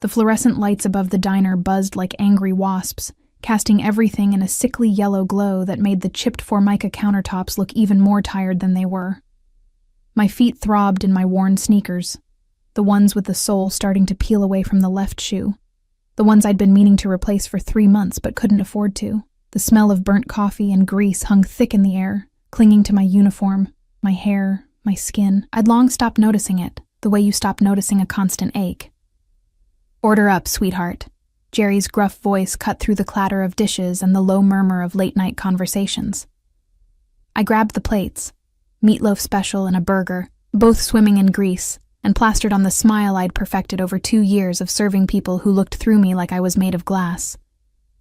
The fluorescent lights above the diner buzzed like angry wasps, casting everything in a sickly yellow glow that made the chipped Formica countertops look even more tired than they were. My feet throbbed in my worn sneakers, the ones with the sole starting to peel away from the left shoe, the ones I'd been meaning to replace for 3 months but couldn't afford to. The smell of burnt coffee and grease hung thick in the air, clinging to my uniform, my hair, my skin. I'd long stopped noticing it, the way you stop noticing a constant ache. "Order up, sweetheart." Jerry's gruff voice cut through the clatter of dishes and the low murmur of late-night conversations. I grabbed the plates, meatloaf special and a burger, both swimming in grease, and plastered on the smile I'd perfected over 2 years of serving people who looked through me like I was made of glass.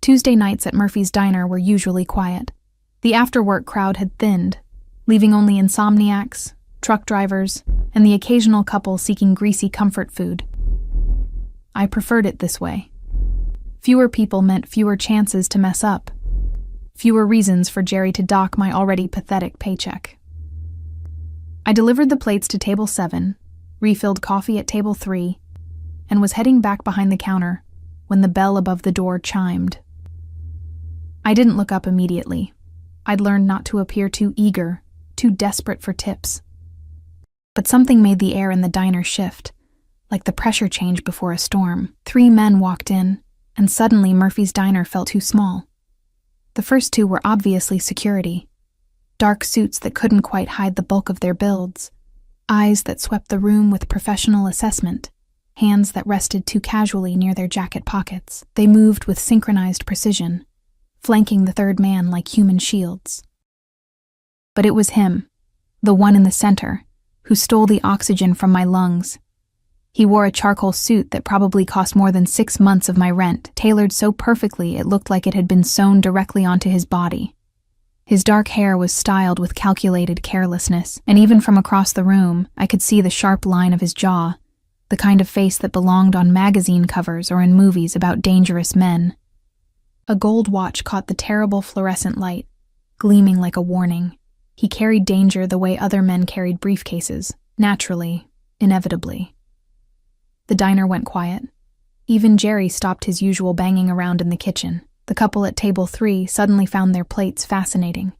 Tuesday nights at Murphy's Diner were usually quiet. The after-work crowd had thinned, leaving only insomniacs, truck drivers, and the occasional couple seeking greasy comfort food. I preferred it this way. Fewer people meant fewer chances to mess up, fewer reasons for Jerry to dock my already pathetic paycheck. I delivered the plates to table 7, refilled coffee at table 3, and was heading back behind the counter when the bell above the door chimed. I didn't look up immediately. I'd learned not to appear too eager, too desperate for tips. But something made the air in the diner shift, like the pressure change before a storm. 3 men walked in, and suddenly Murphy's Diner felt too small. The first 2 were obviously security. Dark suits that couldn't quite hide the bulk of their builds, eyes that swept the room with professional assessment, hands that rested too casually near their jacket pockets. They moved with synchronized precision, flanking the third man like human shields. But it was him, the one in the center, who stole the oxygen from my lungs. He wore a charcoal suit that probably cost more than 6 months of my rent, tailored so perfectly it looked like it had been sewn directly onto his body. His dark hair was styled with calculated carelessness, and even from across the room, I could see the sharp line of his jaw, the kind of face that belonged on magazine covers or in movies about dangerous men. A gold watch caught the terrible fluorescent light, gleaming like a warning. He carried danger the way other men carried briefcases, naturally, inevitably. The diner went quiet. Even Jerry stopped his usual banging around in the kitchen. The couple at table 3 suddenly found their plates fascinating.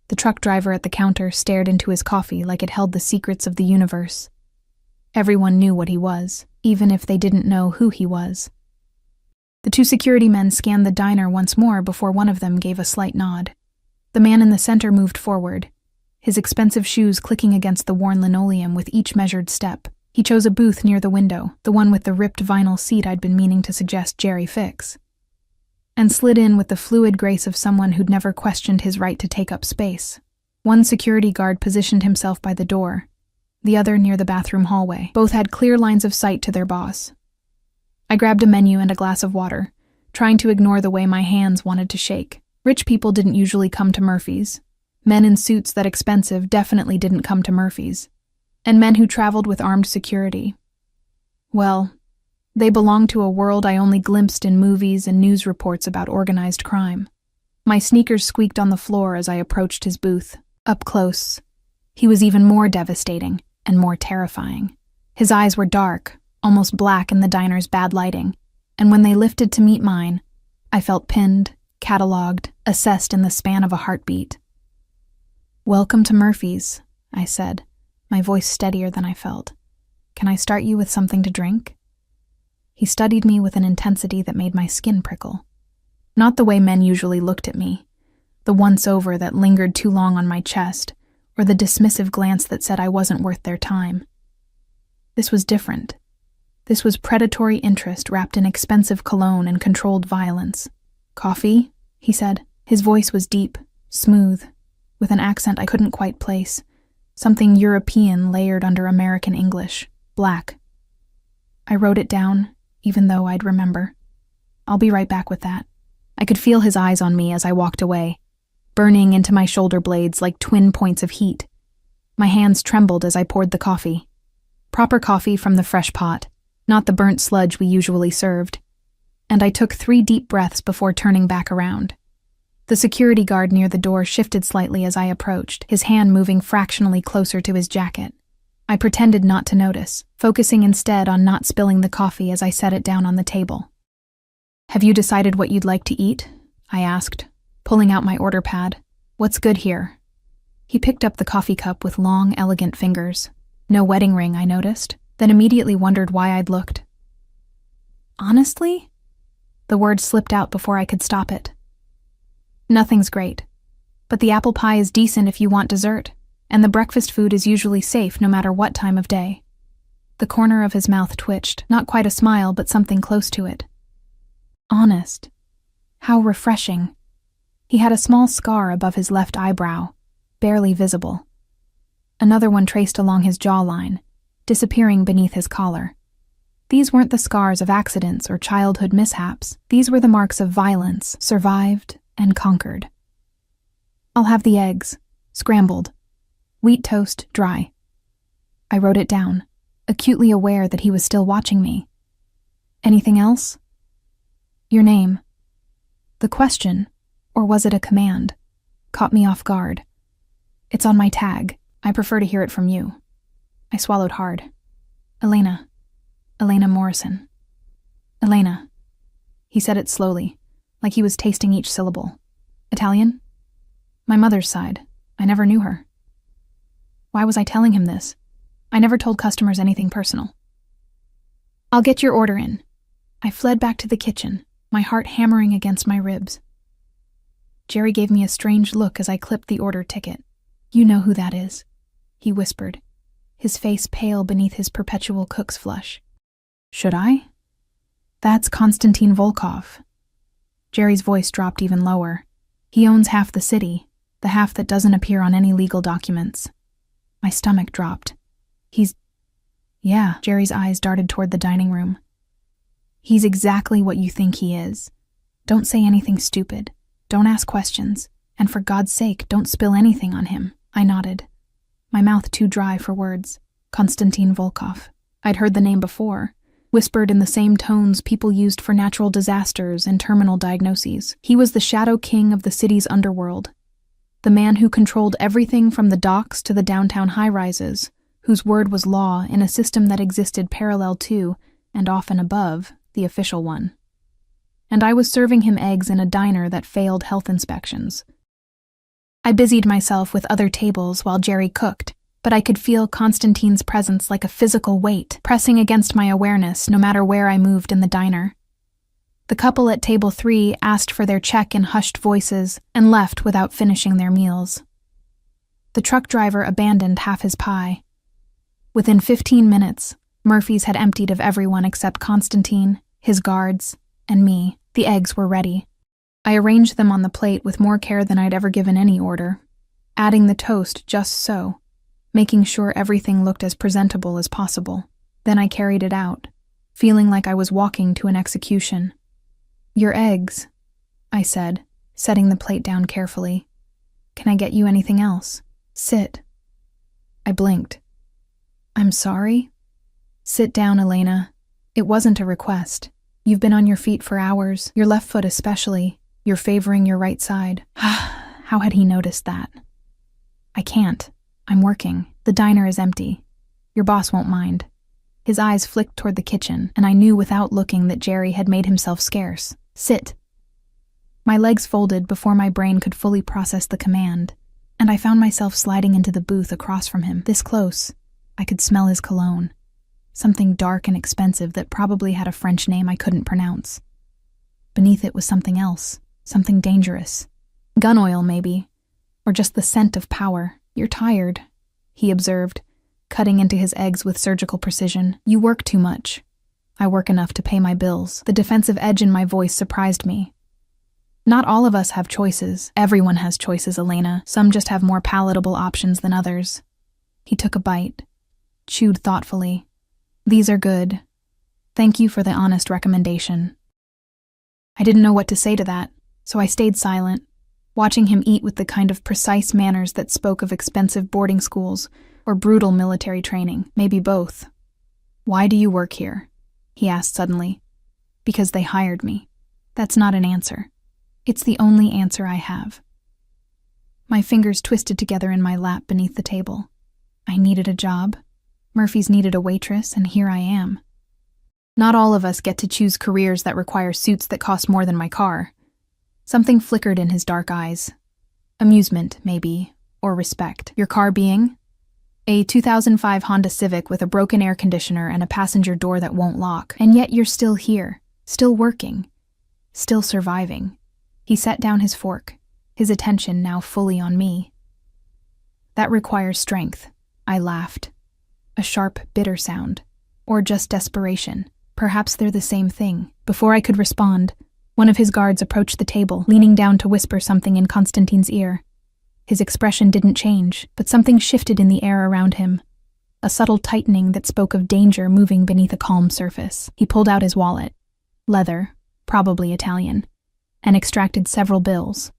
The truck driver at the counter stared into his coffee like it held the secrets of the universe. Everyone knew what he was, even if they didn't know who he was. The 2 security men scanned the diner once more before one of them gave a slight nod. The man in the center moved forward, his expensive shoes clicking against the worn linoleum with each measured step. He chose a booth near the window, the one with the ripped vinyl seat I'd been meaning to suggest Jerry fix, and slid in with the fluid grace of someone who'd never questioned his right to take up space. One security guard positioned himself by the door, the other near the bathroom hallway. Both had clear lines of sight to their boss. I grabbed a menu and a glass of water, trying to ignore the way my hands wanted to shake. Rich people didn't usually come to Murphy's. Men in suits that expensive definitely didn't come to Murphy's. And men who traveled with armed security. Well, they belonged to a world I only glimpsed in movies and news reports about organized crime. My sneakers squeaked on the floor as I approached his booth. Up close, he was even more devastating and more terrifying. His eyes were dark, almost black in the diner's bad lighting, and when they lifted to meet mine, I felt pinned, catalogued, assessed in the span of a heartbeat. "Welcome to Murphy's," I said, my voice steadier than I felt. "Can I start you with something to drink?" He studied me with an intensity that made my skin prickle. Not the way men usually looked at me, the once-over that lingered too long on my chest, or the dismissive glance that said I wasn't worth their time. This was different. This was predatory interest wrapped in expensive cologne and controlled violence. "Coffee?" he said. His voice was deep, smooth, with an accent I couldn't quite place. Something European layered under American English. Black. I wrote it down, even though I'd remember. "I'll be right back with that." I could feel his eyes on me as I walked away, burning into my shoulder blades like twin points of heat. My hands trembled as I poured the coffee. Proper coffee from the fresh pot, not the burnt sludge we usually served. And I took 3 deep breaths before turning back around. The security guard near the door shifted slightly as I approached, his hand moving fractionally closer to his jacket. I pretended not to notice, focusing instead on not spilling the coffee as I set it down on the table. "Have you decided what you'd like to eat?" I asked, pulling out my order pad. "What's good here?" He picked up the coffee cup with long, elegant fingers. No wedding ring, I noticed, then immediately wondered why I'd looked. "Honestly?" The word slipped out before I could stop it. "Nothing's great, but the apple pie is decent if you want dessert, and the breakfast food is usually safe no matter what time of day." The corner of his mouth twitched, not quite a smile, but something close to it. Honest. How refreshing. He had a small scar above his left eyebrow, barely visible. Another one traced along his jawline, disappearing beneath his collar. These weren't the scars of accidents or childhood mishaps. These were the marks of violence, survived and conquered. "I'll have the eggs, scrambled. Wheat toast, dry." I wrote it down, acutely aware that he was still watching me. "Anything else?" "Your name." The question, or was it a command, caught me off guard. "It's on my tag. I prefer to hear it from you." I swallowed hard. "Elena. Elena Morrison." "Elena." He said it slowly, like he was tasting each syllable. "Italian?" "My mother's side. I never knew her." Why was I telling him this? I never told customers anything personal. "I'll get your order in." I fled back to the kitchen, my heart hammering against my ribs. Jerry gave me a strange look as I clipped the order ticket. "You know who that is," he whispered, his face pale beneath his perpetual cook's flush. "Should I?" "That's Konstantin Volkov." Jerry's voice dropped even lower. "He owns half the city, the half that doesn't appear on any legal documents." My stomach dropped. Yeah, Jerry's eyes darted toward the dining room. "He's exactly what you think he is. Don't say anything stupid. Don't ask questions. And for God's sake, don't spill anything on him." I nodded, my mouth too dry for words. Konstantin Volkov. I'd heard the name before, whispered in the same tones people used for natural disasters and terminal diagnoses. He was the shadow king of the city's underworld, the man who controlled everything from the docks to the downtown high-rises, whose word was law in a system that existed parallel to, and often above, the official one. And I was serving him eggs in a diner that failed health inspections. I busied myself with other tables while Jerry cooked, but I could feel Konstantin's presence like a physical weight, pressing against my awareness no matter where I moved in the diner. The couple at table 3 asked for their check in hushed voices and left without finishing their meals. The truck driver abandoned half his pie. Within 15 minutes, Murphy's had emptied of everyone except Konstantin, his guards, and me. The eggs were ready. I arranged them on the plate with more care than I'd ever given any order, adding the toast just so, making sure everything looked as presentable as possible. Then I carried it out, feeling like I was walking to an execution. "Your eggs," I said, setting the plate down carefully. "Can I get you anything else?" "Sit." I blinked. "I'm sorry?" "Sit down, Elena. It wasn't a request. You've been on your feet for hours, your left foot especially. You're favoring your right side." How had he noticed that? "I can't. I'm working. The diner is empty. Your boss won't mind." His eyes flicked toward the kitchen, and I knew without looking that Jerry had made himself scarce. "Sit." My legs folded before my brain could fully process the command, and I found myself sliding into the booth across from him. This close, I could smell his cologne. Something dark and expensive that probably had a French name I couldn't pronounce. Beneath it was something else, something dangerous. Gun oil, maybe, or just the scent of power. "You're tired," he observed, cutting into his eggs with surgical precision. "You work too much." "I work enough to pay my bills." The defensive edge in my voice surprised me. Not all of us have choices. Everyone has choices, Elena. Some just have more palatable options than others. He took a bite, chewed thoughtfully. "These are good. Thank you for the honest recommendation." I didn't know what to say to that, so I stayed silent, watching him eat with the kind of precise manners that spoke of expensive boarding schools or brutal military training, maybe both. "Why do you work here?" he asked suddenly. "Because they hired me." That's not an answer. It's the only answer I have. My fingers twisted together in my lap beneath the table. I needed a job. Murphy's needed a waitress, and here I am. Not all of us get to choose careers that require suits that cost more than my car. Something flickered in his dark eyes. Amusement, maybe, or respect. Your car being? A 2005 Honda Civic with a broken air conditioner and a passenger door that won't lock. And yet you're still here, still working, still surviving. He set down his fork, his attention now fully on me. That requires strength, I laughed. A sharp, bitter sound. Or just desperation. Perhaps they're the same thing. Before I could respond, one of his guards approached the table, leaning down to whisper something in Constantine's ear. His expression didn't change, but something shifted in the air around him. A subtle tightening that spoke of danger moving beneath a calm surface. He pulled out his wallet. Leather, probably Italian, and extracted several bills.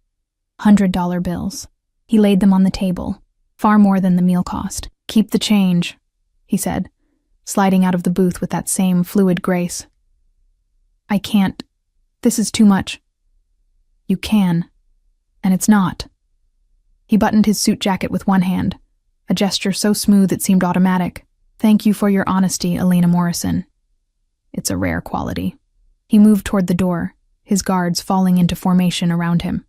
$100 bills. He laid them on the table, far more than the meal cost. "Keep the change," he said, sliding out of the booth with that same fluid grace. "I can't. This is too much." "You can. And it's not." He buttoned his suit jacket with one hand, a gesture so smooth it seemed automatic. "Thank you for your honesty, Elena Morrison. It's a rare quality." He moved toward the door, his guards falling into formation around him.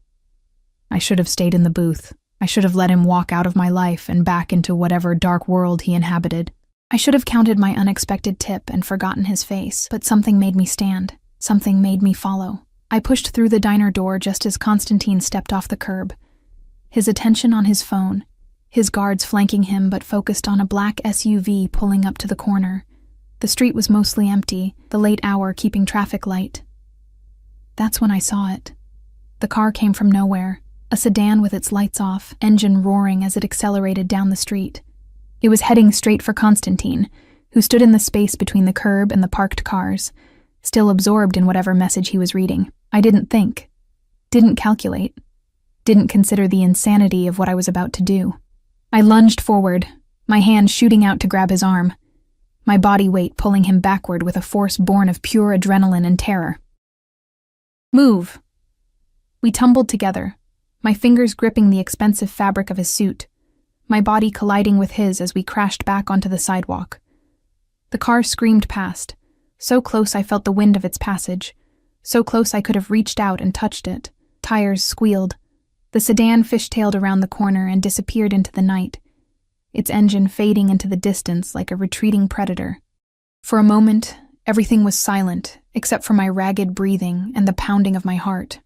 I should have stayed in the booth. I should have let him walk out of my life and back into whatever dark world he inhabited. I should have counted my unexpected tip and forgotten his face, but something made me stand. Something made me follow. I pushed through the diner door just as Constantine stepped off the curb. His attention on his phone, his guards flanking him but focused on a black SUV pulling up to the corner. The street was mostly empty, the late hour keeping traffic light. That's when I saw it. The car came from nowhere, a sedan with its lights off, engine roaring as it accelerated down the street. It was heading straight for Constantine, who stood in the space between the curb and the parked cars, still absorbed in whatever message he was reading. I didn't think, didn't calculate, didn't consider the insanity of what I was about to do. I lunged forward, my hand shooting out to grab his arm, my body weight pulling him backward with a force born of pure adrenaline and terror. "Move!" We tumbled together, my fingers gripping the expensive fabric of his suit, my body colliding with his as we crashed back onto the sidewalk. The car screamed past, so close I felt the wind of its passage, so close I could have reached out and touched it. Tires squealed. The sedan fishtailed around the corner and disappeared into the night, its engine fading into the distance like a retreating predator. For a moment, everything was silent, except for my ragged breathing and the pounding of my heart.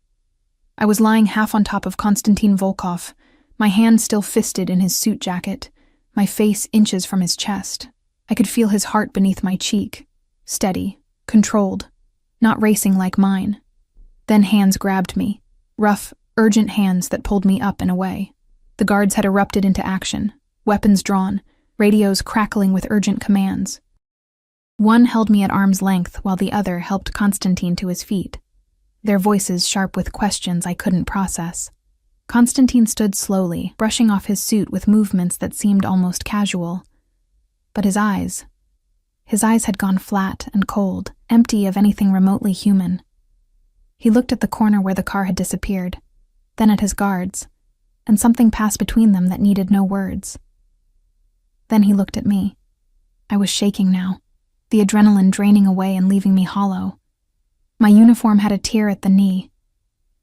I was lying half on top of Konstantin Volkov, my hand still fisted in his suit jacket, my face inches from his chest. I could feel his heart beneath my cheek, steady, controlled, not racing like mine. Then hands grabbed me, rough, urgent hands that pulled me up and away. The guards had erupted into action, weapons drawn, radios crackling with urgent commands. One held me at arm's length while the other helped Constantine to his feet, their voices sharp with questions I couldn't process. Constantine stood slowly, brushing off his suit with movements that seemed almost casual. But his eyes had gone flat and cold, empty of anything remotely human. He looked at the corner where the car had disappeared, then at his guards, and something passed between them that needed no words. Then he looked at me. I was shaking now, the adrenaline draining away and leaving me hollow. My uniform had a tear at the knee.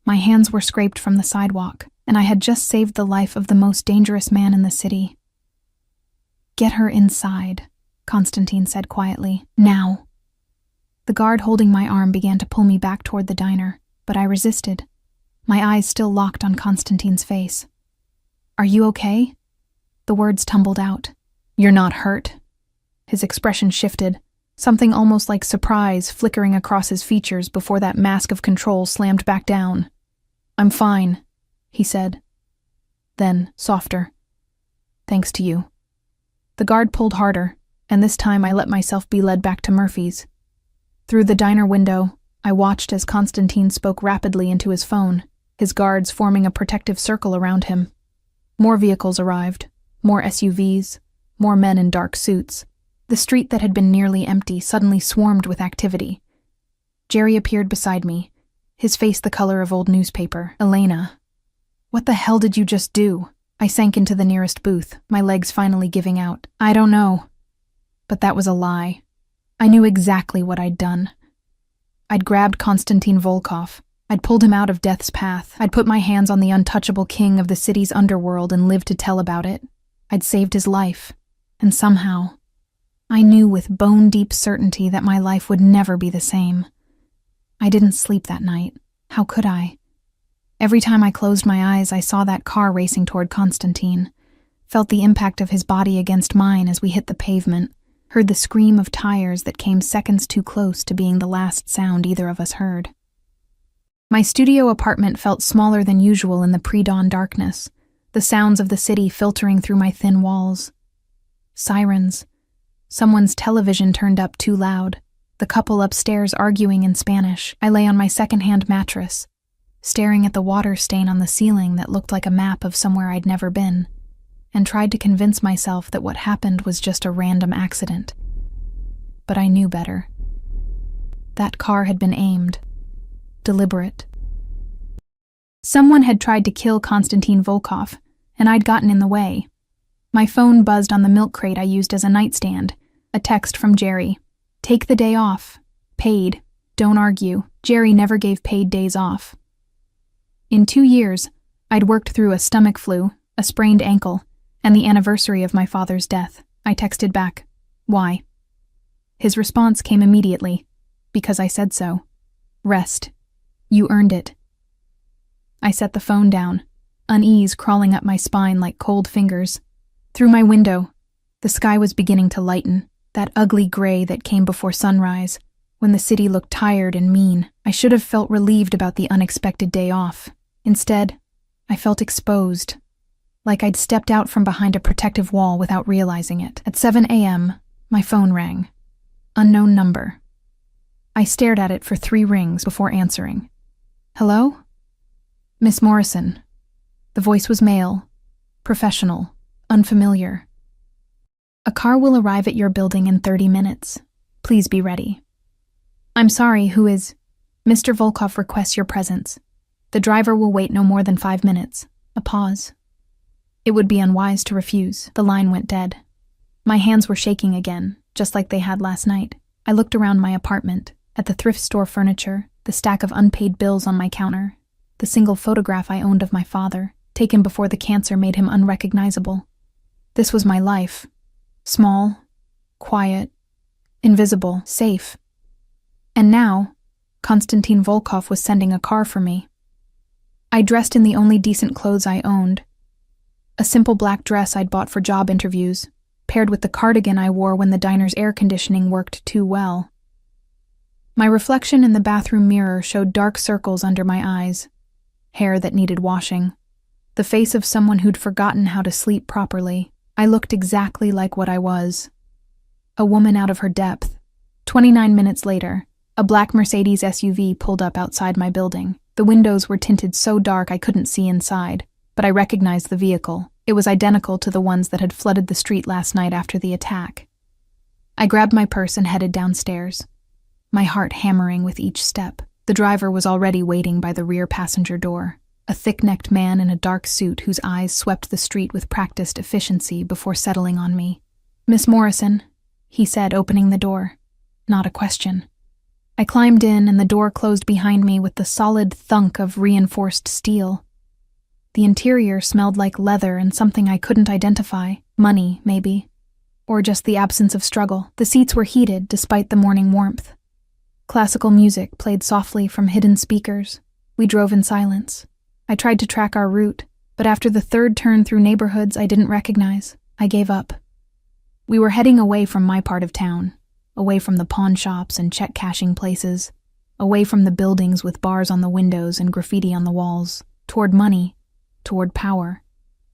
My hands were scraped from the sidewalk, and I had just saved the life of the most dangerous man in the city. "Get her inside," Constantine said quietly. "Now." The guard holding my arm began to pull me back toward the diner, but I resisted, my eyes still locked on Constantine's face. "Are you okay?" The words tumbled out. "You're not hurt." His expression shifted, something almost like surprise flickering across his features before that mask of control slammed back down. "I'm fine," he said. Then, softer. "Thanks to you." The guard pulled harder, and this time I let myself be led back to Murphy's. Through the diner window, I watched as Constantine spoke rapidly into his phone, his guards forming a protective circle around him. More vehicles arrived, more SUVs, more men in dark suits. The street that had been nearly empty suddenly swarmed with activity. Jerry appeared beside me, his face the color of old newspaper. "Elena, what the hell did you just do?" I sank into the nearest booth, my legs finally giving out. "I don't know." But that was a lie. I knew exactly what I'd done. I'd grabbed Konstantin Volkov. I'd pulled him out of death's path. I'd put my hands on the untouchable king of the city's underworld and lived to tell about it. I'd saved his life. And somehow, I knew with bone-deep certainty that my life would never be the same. I didn't sleep that night. How could I? Every time I closed my eyes, I saw that car racing toward Konstantin, felt the impact of his body against mine as we hit the pavement, heard the scream of tires that came seconds too close to being the last sound either of us heard. My studio apartment felt smaller than usual in the pre-dawn darkness, the sounds of the city filtering through my thin walls. Sirens. Someone's television turned up too loud. The couple upstairs arguing in Spanish. I lay on my second-hand mattress, staring at the water stain on the ceiling that looked like a map of somewhere I'd never been, and tried to convince myself that what happened was just a random accident. But I knew better. That car had been aimed. Deliberate. Someone had tried to kill Konstantin Volkov, and I'd gotten in the way. My phone buzzed on the milk crate I used as a nightstand. A text from Jerry. Take the day off. Paid. Don't argue. Jerry never gave paid days off. In 2 years, I'd worked through a stomach flu, a sprained ankle, and the anniversary of my father's death. I texted back, "Why?" His response came immediately, "Because I said so. Rest. You earned it." I set the phone down, unease crawling up my spine like cold fingers. Through my window, the sky was beginning to lighten, that ugly gray that came before sunrise, when the city looked tired and mean. I should have felt relieved about the unexpected day off. Instead, I felt exposed, like I'd stepped out from behind a protective wall without realizing it. At 7 a.m., my phone rang. Unknown number. I stared at it for 3 rings before answering. "Hello?" "Miss Morrison." The voice was male, professional, unfamiliar. "A car will arrive at your building in 30 minutes. Please be ready." "I'm sorry, who is—" "Mr. Volkov requests your presence. The driver will wait no more than 5 minutes." A pause. It would be unwise to refuse. The line went dead. My hands were shaking again, just like they had last night. I looked around my apartment, at the thrift store furniture, the stack of unpaid bills on my counter, the single photograph I owned of my father, taken before the cancer made him unrecognizable. This was my life. Small, quiet, invisible, safe. And now, Konstantin Volkov was sending a car for me. I dressed in the only decent clothes I owned. A simple black dress I'd bought for job interviews, paired with the cardigan I wore when the diner's air conditioning worked too well. My reflection in the bathroom mirror showed dark circles under my eyes, hair that needed washing, the face of someone who'd forgotten how to sleep properly. I looked exactly like what I was. A woman out of her depth. 29 minutes later, a black Mercedes SUV pulled up outside my building. The windows were tinted so dark I couldn't see inside, but I recognized the vehicle. It was identical to the ones that had flooded the street last night after the attack. I grabbed my purse and headed downstairs, my heart hammering with each step. The driver was already waiting by the rear passenger door, a thick-necked man in a dark suit whose eyes swept the street with practiced efficiency before settling on me. "Miss Morrison," he said, opening the door. Not a question. I climbed in, and the door closed behind me with the solid thunk of reinforced steel. The interior smelled like leather and something I couldn't identify. Money, maybe. Or just the absence of struggle. The seats were heated despite the morning warmth. Classical music played softly from hidden speakers. We drove in silence. I tried to track our route, but after the third turn through neighborhoods I didn't recognize, I gave up. We were heading away from my part of town, away from the pawn shops and check-cashing places, away from the buildings with bars on the windows and graffiti on the walls, toward money, toward power,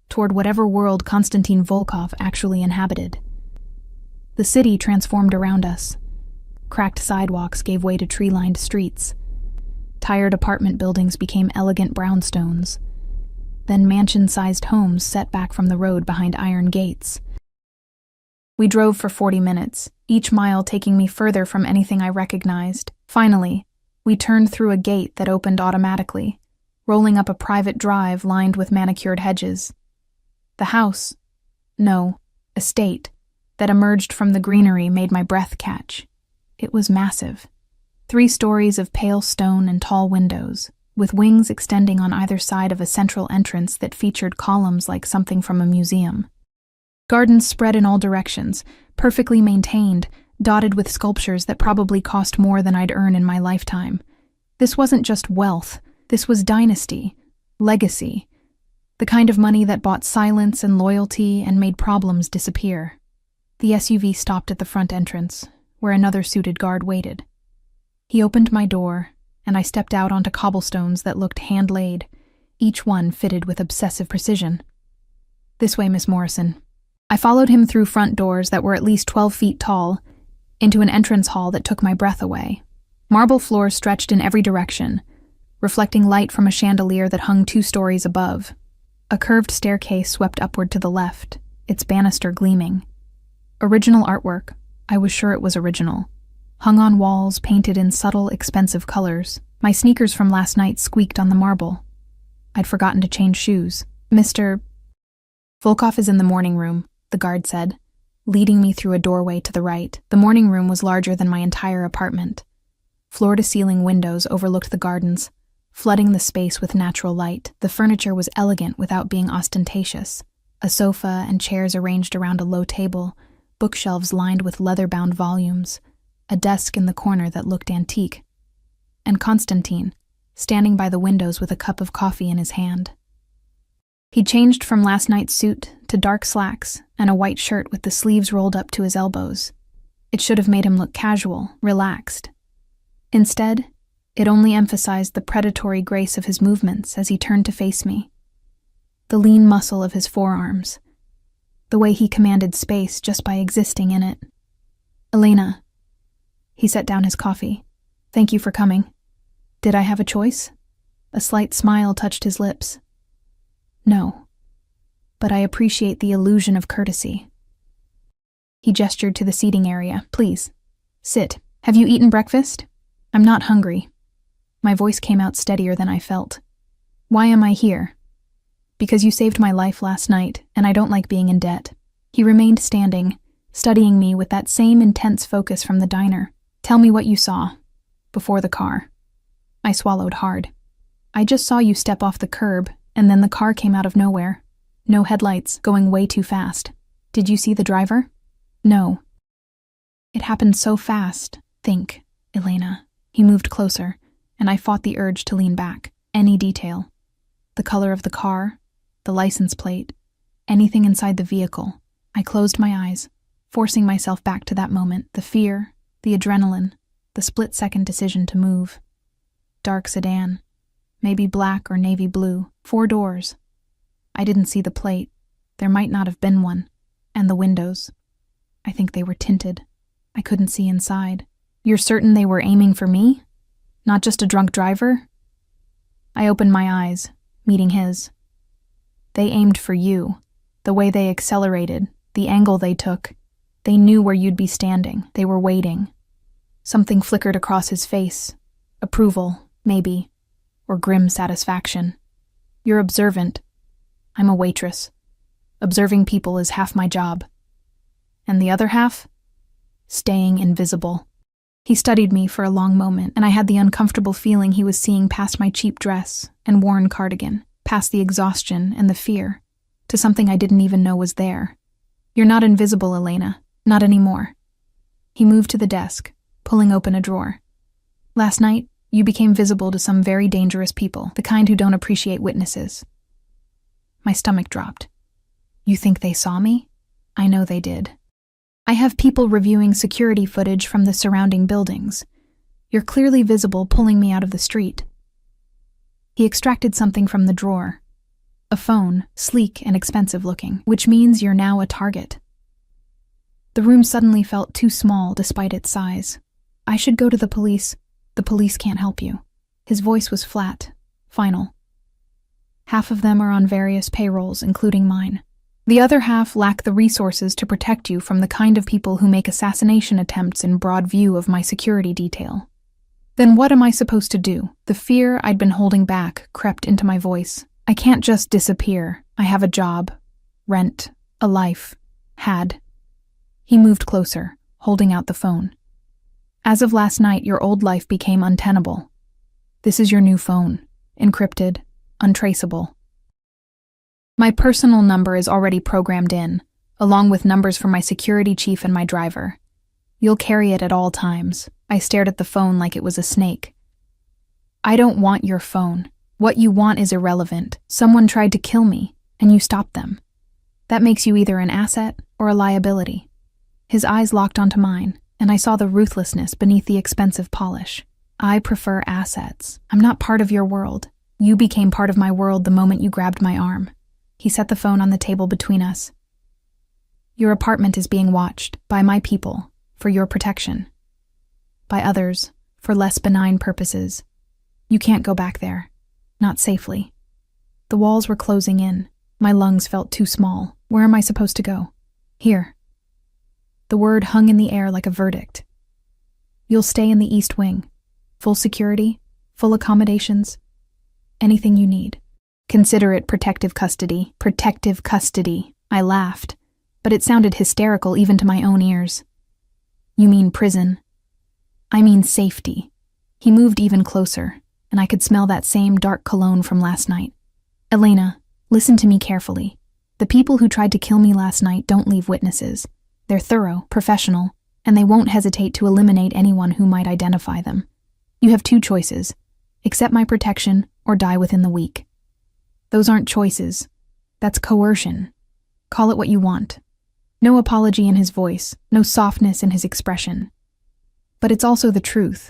toward whatever world Konstantin Volkov actually inhabited. The city transformed around us. Cracked sidewalks gave way to tree-lined streets. Tired apartment buildings became elegant brownstones. Then mansion-sized homes set back from the road behind iron gates. We drove for 40 minutes, each mile taking me further from anything I recognized. Finally, we turned through a gate that opened automatically, rolling up a private drive lined with manicured hedges. The house, no, estate, that emerged from the greenery made my breath catch. It was massive. 3 stories of pale stone and tall windows, with wings extending on either side of a central entrance that featured columns like something from a museum. Gardens spread in all directions, perfectly maintained, dotted with sculptures that probably cost more than I'd earn in my lifetime. This wasn't just wealth, this was dynasty, legacy, the kind of money that bought silence and loyalty and made problems disappear. The SUV stopped at the front entrance, where another suited guard waited. He opened my door, and I stepped out onto cobblestones that looked hand-laid, each one fitted with obsessive precision. "This way, Miss Morrison." I followed him through front doors that were at least 12 feet tall, into an entrance hall that took my breath away. Marble floors stretched in every direction, reflecting light from a chandelier that hung 2 stories above. A curved staircase swept upward to the left, its banister gleaming. Original artwork, I was sure it was original, hung on walls painted in subtle, expensive colors. My sneakers from last night squeaked on the marble. I'd forgotten to change shoes. "Mr. Volkov is in the morning room," the guard said, leading me through a doorway to the right. The morning room was larger than my entire apartment. Floor-to-ceiling windows overlooked the gardens, flooding the space with natural light. The furniture was elegant without being ostentatious. A sofa and chairs arranged around a low table, bookshelves lined with leather-bound volumes, a desk in the corner that looked antique, and Constantine, standing by the windows with a cup of coffee in his hand. He changed from last night's suit to dark slacks and a white shirt with the sleeves rolled up to his elbows. It should have made him look casual, relaxed. Instead, it only emphasized the predatory grace of his movements as he turned to face me. The lean muscle of his forearms, the way he commanded space just by existing in it. "Elena." He set down his coffee. "Thank you for coming. Did I have a choice?" A slight smile touched his lips. "No, but I appreciate the illusion of courtesy." He gestured to the seating area. "Please, sit. Have you eaten breakfast?" "I'm not hungry." My voice came out steadier than I felt. "Why am I here?" "Because you saved my life last night, and I don't like being in debt." He remained standing, studying me with that same intense focus from the diner. "Tell me what you saw. Before the car." I swallowed hard. "I just saw you step off the curb, and then the car came out of nowhere. No headlights, going way too fast. Did you see the driver?" "No." "It happened so fast. Think, Elena." He moved closer, and I fought the urge to lean back. Any detail. The color of the car, the license plate, anything inside the vehicle. I closed my eyes, forcing myself back to that moment. The fear, the adrenaline, the split-second decision to move. Dark sedan, maybe black or navy blue, 4 doors. I didn't see the plate. There might not have been one. And the windows. I think they were tinted. I couldn't see inside. "You're certain they were aiming for me? Not just a drunk driver?" I opened my eyes, meeting his. "They aimed for you. The way they accelerated, the angle they took. They knew where you'd be standing. They were waiting." Something flickered across his face. Approval, maybe, or grim satisfaction. "You're observant. I'm a waitress. Observing people is half my job. And the other half? Staying invisible." He studied me for a long moment, and I had the uncomfortable feeling he was seeing past my cheap dress and worn cardigan, past the exhaustion and the fear, to something I didn't even know was there. "You're not invisible, Elena. Not anymore." He moved to the desk, pulling open a drawer. "Last night, you became visible to some very dangerous people, the kind who don't appreciate witnesses." My stomach dropped. "You think they saw me?" "I know they did. I have people reviewing security footage from the surrounding buildings. You're clearly visible pulling me out of the street." He extracted something from the drawer. A phone, sleek and expensive looking, which means you're now a target. The room suddenly felt too small despite its size. "I should go to the police." "The police can't help you." His voice was flat, final. "Half of them are on various payrolls, including mine. The other half lack the resources to protect you from the kind of people who make assassination attempts in broad view of my security detail." "Then what am I supposed to do?" The fear I'd been holding back crept into my voice. "I can't just disappear. I have a job, rent, a life. Had." He moved closer, holding out the phone. As of last night, your old life became untenable. This is your new phone, encrypted, untraceable. My personal number is already programmed in, along with numbers from my security chief and my driver. You'll carry it at all times. I stared at the phone like it was a snake. I don't want your phone. What you want is irrelevant. Someone tried to kill me, and you stopped them. That makes you either an asset or a liability. His eyes locked onto mine, and I saw the ruthlessness beneath the expensive polish. I prefer assets. I'm not part of your world. You became part of my world the moment you grabbed my arm. He set the phone on the table between us. Your apartment is being watched by my people for your protection. By others, for less benign purposes. You can't go back there. Not safely. The walls were closing in. My lungs felt too small. Where am I supposed to go? Here. The word hung in the air like a verdict. You'll stay in the East Wing. Full security, full accommodations, anything you need. Consider it protective custody. Protective custody. I laughed, but it sounded hysterical even to my own ears. You mean prison? I mean safety. He moved even closer, and I could smell that same dark cologne from last night. Elena, listen to me carefully. The people who tried to kill me last night don't leave witnesses. They're thorough, professional, and they won't hesitate to eliminate anyone who might identify them. You have two choices: accept my protection or die within the week. Those aren't choices. That's coercion. Call it what you want. No apology in his voice, no softness in his expression. But it's also the truth.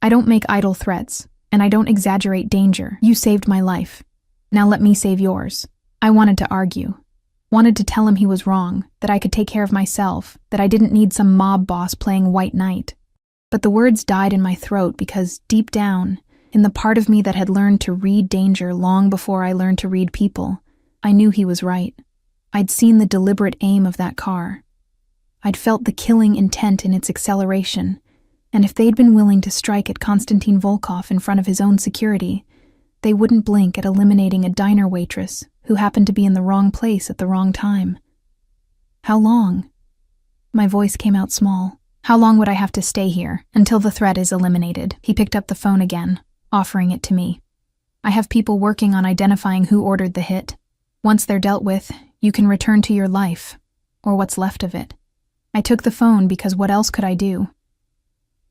I don't make idle threats, and I don't exaggerate danger. You saved my life. Now let me save yours. I wanted to argue. Wanted to tell him he was wrong, that I could take care of myself, that I didn't need some mob boss playing white knight. But the words died in my throat because, deep down, in the part of me that had learned to read danger long before I learned to read people, I knew he was right. I'd seen the deliberate aim of that car. I'd felt the killing intent in its acceleration, and if they'd been willing to strike at Konstantin Volkov in front of his own security, they wouldn't blink at eliminating a diner waitress who happened to be in the wrong place at the wrong time. How long? My voice came out small. How long would I have to stay here until the threat is eliminated? He picked up the phone again, offering it to me. I have people working on identifying who ordered the hit. Once they're dealt with, you can return to your life, or what's left of it. I took the phone because what else could I do?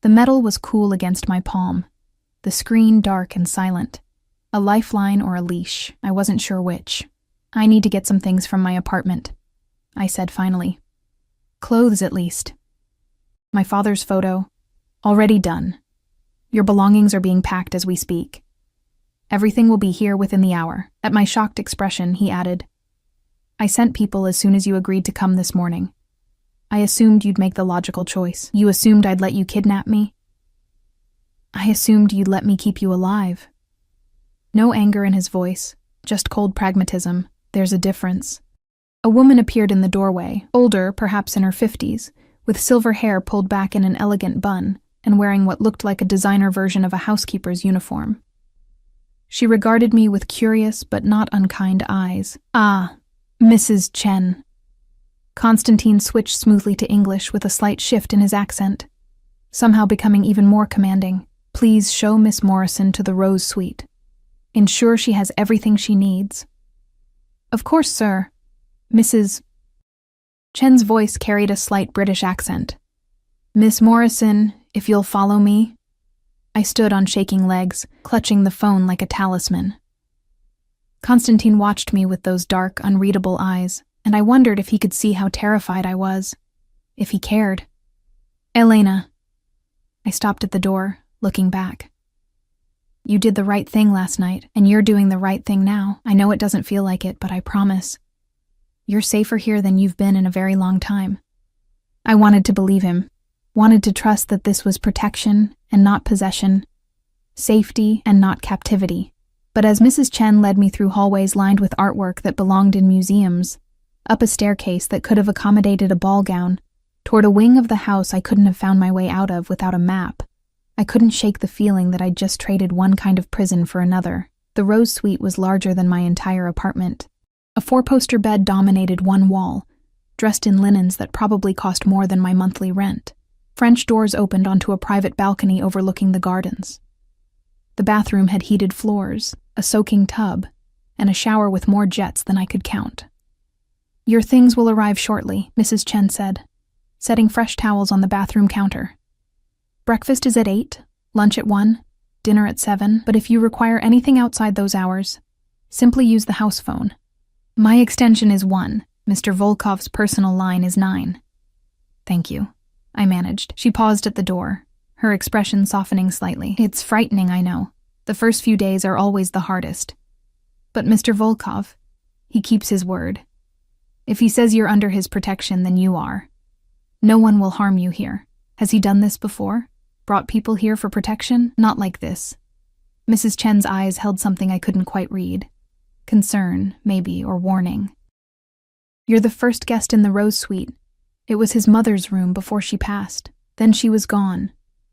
The metal was cool against my palm, the screen dark and silent. A lifeline or a leash, I wasn't sure which. I need to get some things from my apartment, I said finally. Clothes at least. My father's photo, already done. Your belongings are being packed as we speak. Everything will be here within the hour. At my shocked expression, he added, I sent people as soon as you agreed to come this morning. I assumed you'd make the logical choice. You assumed I'd let you kidnap me? I assumed you'd let me keep you alive. No anger in his voice, just cold pragmatism. There's a difference. A woman appeared in the doorway, older, perhaps in her 50s, with silver hair pulled back in an elegant bun and wearing what looked like a designer version of a housekeeper's uniform. She regarded me with curious but not unkind eyes. Ah, Mrs. Chen. Konstantin switched smoothly to English with a slight shift in his accent, somehow becoming even more commanding. Please show Miss Morrison to the Rose Suite. Ensure she has everything she needs. Of course, sir. Mrs. Chen's voice carried a slight British accent. Miss Morrison, if you'll follow me. I stood on shaking legs, clutching the phone like a talisman. Konstantin watched me with those dark, unreadable eyes, and I wondered if he could see how terrified I was. If he cared. Elena. I stopped at the door, looking back. You did the right thing last night, and you're doing the right thing now. I know it doesn't feel like it, but I promise. You're safer here than you've been in a very long time. I wanted to believe him, wanted to trust that this was protection and not possession, safety and not captivity. But as Mrs. Chen led me through hallways lined with artwork that belonged in museums, up a staircase that could have accommodated a ball gown, toward a wing of the house I couldn't have found my way out of without a map, I couldn't shake the feeling that I'd just traded one kind of prison for another. The Rose Suite was larger than my entire apartment. A 4-poster bed dominated one wall, dressed in linens that probably cost more than my monthly rent. French doors opened onto a private balcony overlooking the gardens. The bathroom had heated floors, a soaking tub, and a shower with more jets than I could count. "Your things will arrive shortly," Mrs. Chen said, setting fresh towels on the bathroom counter. "Breakfast is at 8, lunch at 1, dinner at 7, but if you require anything outside those hours, simply use the house phone. My extension is 1. Mr. Volkov's personal line is 9. "Thank you," I managed. She paused at the door, her expression softening slightly. "It's frightening, I know. The first few days are always the hardest. But Mr. Volkov, he keeps his word. If he says you're under his protection, then you are. No one will harm you here. Has he done this before? Brought people here for protection? Not like this." Mrs. Chen's eyes held something I couldn't quite read. Concern, maybe, or warning. "You're the first guest in the Rose Suite. It was his mother's room before she passed. Then she was gone,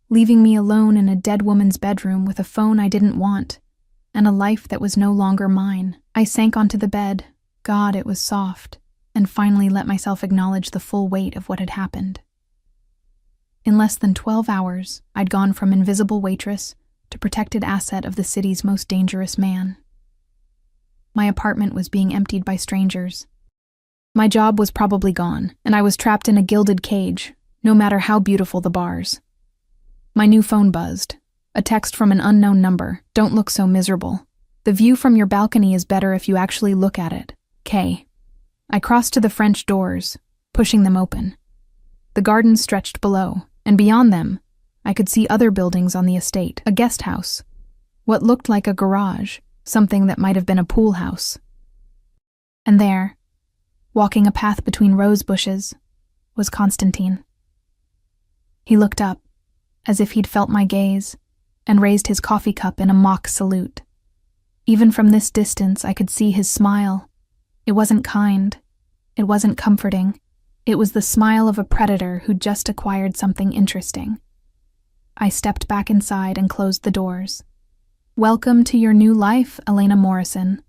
leaving me alone in a dead woman's bedroom with a phone I didn't want, and a life that was no longer mine." I sank onto the bed. God, it was soft, and finally let myself acknowledge the full weight of what had happened. In less than 12 hours, I'd gone from invisible waitress to protected asset of the city's most dangerous man. My apartment was being emptied by strangers. My job was probably gone, and I was trapped in a gilded cage, no matter how beautiful the bars. My new phone buzzed. A text from an unknown number. "Don't look so miserable. The view from your balcony is better if you actually look at it. K." I crossed to the French doors, pushing them open. The gardens stretched below, and beyond them, I could see other buildings on the estate, a guest house, what looked like a garage, something that might have been a pool house. And there, walking a path between rose bushes, was Constantine. He looked up, as if he'd felt my gaze, and raised his coffee cup in a mock salute. Even from this distance, I could see his smile. It wasn't kind. It wasn't comforting. It was the smile of a predator who'd just acquired something interesting. I stepped back inside and closed the doors. "Welcome to your new life, Elena Morrison.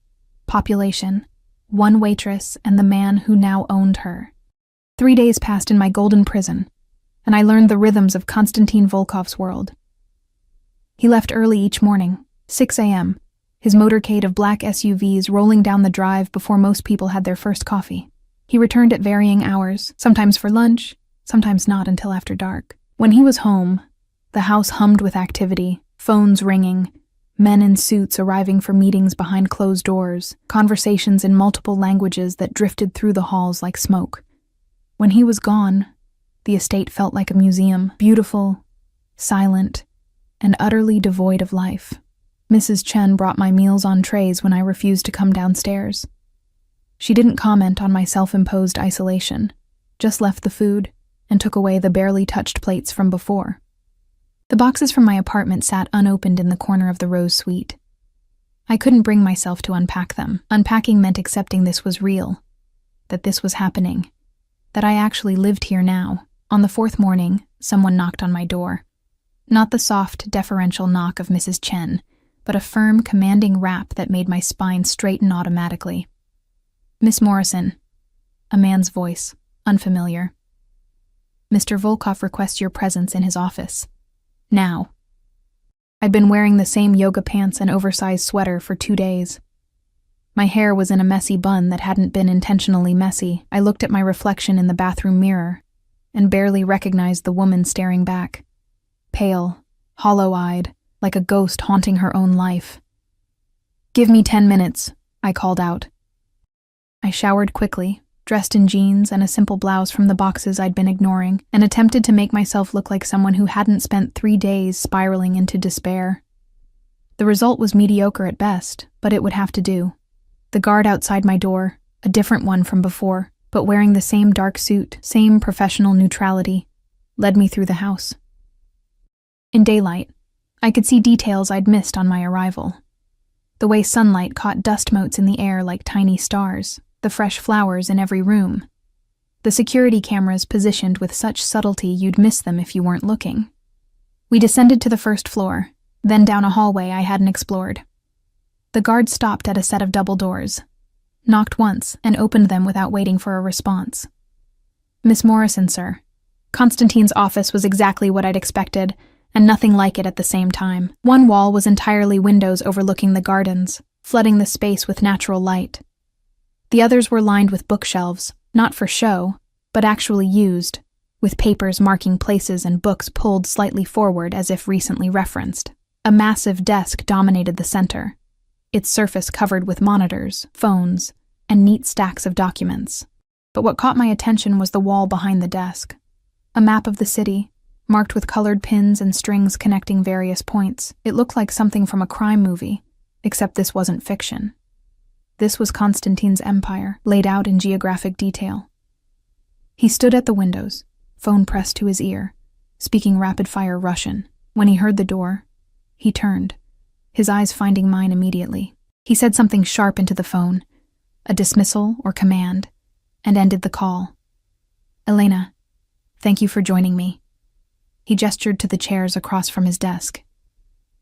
Population, 1 waitress and the man who now owned her." 3 days passed in my golden prison, and I learned the rhythms of Konstantin Volkov's world. He left early each morning, 6 a.m., his motorcade of black SUVs rolling down the drive before most people had their first coffee. He returned at varying hours, sometimes for lunch, sometimes not until after dark. When he was home, the house hummed with activity, phones ringing, men in suits arriving for meetings behind closed doors, conversations in multiple languages that drifted through the halls like smoke. When he was gone, the estate felt like a museum, beautiful, silent, and utterly devoid of life. Mrs. Chen brought my meals on trays when I refused to come downstairs. She didn't comment on my self-imposed isolation, just left the food and took away the barely touched plates from before. The boxes from my apartment sat unopened in the corner of the Rose Suite. I couldn't bring myself to unpack them. Unpacking meant accepting this was real, that this was happening, that I actually lived here now. On the 4th morning, someone knocked on my door. Not the soft, deferential knock of Mrs. Chen, but a firm, commanding rap that made my spine straighten automatically. "Miss Morrison." A man's voice, unfamiliar. "Mr. Volkov requests your presence in his office. Now." I'd been wearing the same yoga pants and oversized sweater for 2 days. My hair was in a messy bun that hadn't been intentionally messy. I looked at my reflection in the bathroom mirror and barely recognized the woman staring back. Pale, hollow-eyed, like a ghost haunting her own life. "Give me 10 minutes, I called out. I showered quickly, dressed in jeans and a simple blouse from the boxes I'd been ignoring, and attempted to make myself look like someone who hadn't spent 3 days spiraling into despair. The result was mediocre at best, but it would have to do. The guard outside my door, a different one from before, but wearing the same dark suit, same professional neutrality, led me through the house. In daylight, I could see details I'd missed on my arrival. The way sunlight caught dust motes in the air like tiny stars, the fresh flowers in every room. The security cameras positioned with such subtlety you'd miss them if you weren't looking. We descended to the 1st floor, then down a hallway I hadn't explored. The guard stopped at a set of double doors, knocked once, and opened them without waiting for a response. Miss Morrison, sir. Constantine's office was exactly what I'd expected, and nothing like it at the same time. One wall was entirely windows overlooking the gardens, flooding the space with natural light. The others were lined with bookshelves, not for show, but actually used, with papers marking places and books pulled slightly forward as if recently referenced. A massive desk dominated the center, its surface covered with monitors, phones, and neat stacks of documents. But what caught my attention was the wall behind the desk. A map of the city, marked with colored pins and strings connecting various points. It looked like something from a crime movie, except this wasn't fiction. This was Constantine's empire, laid out in geographic detail. He stood at the windows, phone pressed to his ear, speaking rapid-fire Russian. When he heard the door, he turned, his eyes finding mine immediately. He said something sharp into the phone, a dismissal or command, and ended the call. Elena, thank you for joining me. He gestured to the chairs across from his desk.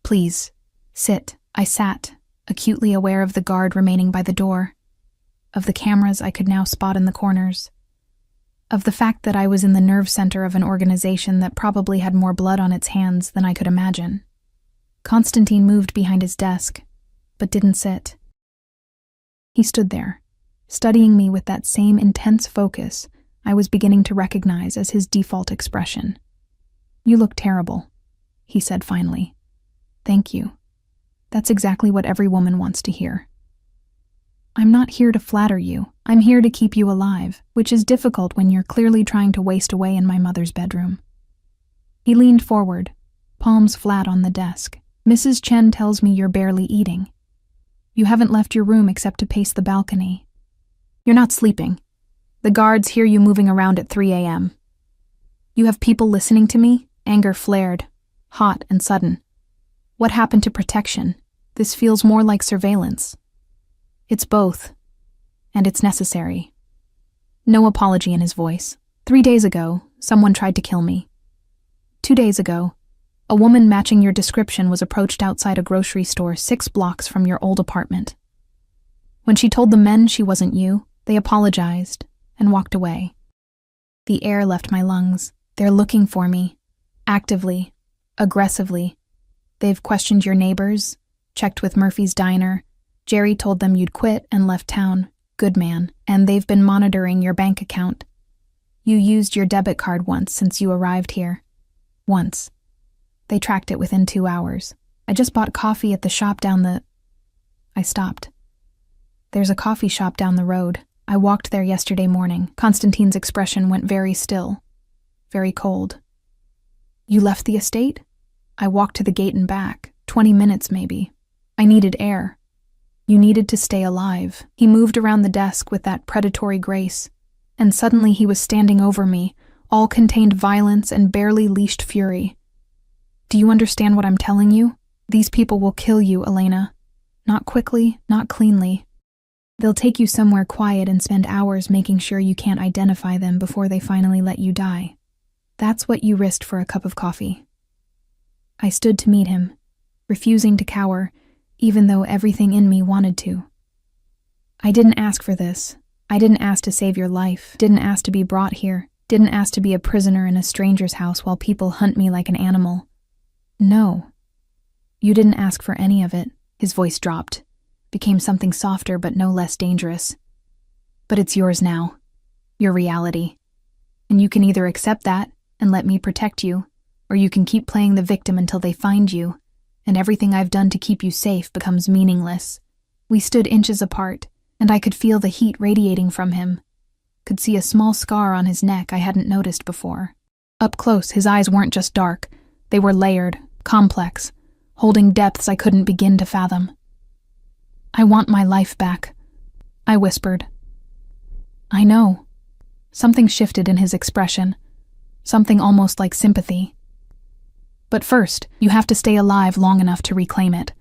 Please, sit. I sat, acutely aware of the guard remaining by the door, of the cameras I could now spot in the corners, of the fact that I was in the nerve center of an organization that probably had more blood on its hands than I could imagine. Constantine moved behind his desk, but didn't sit. He stood there, studying me with that same intense focus I was beginning to recognize as his default expression. You look terrible, he said finally. Thank you. That's exactly what every woman wants to hear. I'm not here to flatter you. I'm here to keep you alive, which is difficult when you're clearly trying to waste away in my mother's bedroom. He leaned forward, palms flat on the desk. Mrs. Chen tells me you're barely eating. You haven't left your room except to pace the balcony. You're not sleeping. The guards hear you moving around at 3 a.m. You have people listening to me? Anger flared, hot and sudden. What happened to protection? This feels more like surveillance. It's both, and it's necessary. No apology in his voice. 3 days ago, someone tried to kill me. 2 days ago, a woman matching your description was approached outside a grocery store 6 blocks from your old apartment. When she told the men she wasn't you, they apologized and walked away. The air left my lungs. They're looking for me, actively, aggressively. They've questioned your neighbors, checked with Murphy's diner. Jerry told them you'd quit and left town. Good man. And they've been monitoring your bank account. You used your debit card once since you arrived here. Once. They tracked it within 2 hours. I just bought coffee at the shop down the... I stopped. There's a coffee shop down the road. I walked there yesterday morning. Constantine's expression went very still, very cold. You left the estate? I walked to the gate and back, 20 minutes maybe. I needed air. You needed to stay alive. He moved around the desk with that predatory grace, and suddenly he was standing over me, all contained violence and barely leashed fury. Do you understand what I'm telling you? These people will kill you, Elena. Not quickly, not cleanly. They'll take you somewhere quiet and spend hours making sure you can't identify them before they finally let you die. That's what you risked for a cup of coffee. I stood to meet him, refusing to cower, even though everything in me wanted to. I didn't ask for this. I didn't ask to save your life, didn't ask to be brought here, didn't ask to be a prisoner in a stranger's house while people hunt me like an animal. No. You didn't ask for any of it. His voice dropped, became something softer but no less dangerous. But it's yours now, your reality. And you can either accept that and let me protect you, or you can keep playing the victim until they find you, and everything I've done to keep you safe becomes meaningless. We stood inches apart, and I could feel the heat radiating from him, could see a small scar on his neck I hadn't noticed before. Up close, his eyes weren't just dark, they were layered, complex, holding depths I couldn't begin to fathom. I want my life back, I whispered. I know. Something shifted in his expression, something almost like sympathy. But first, you have to stay alive long enough to reclaim it,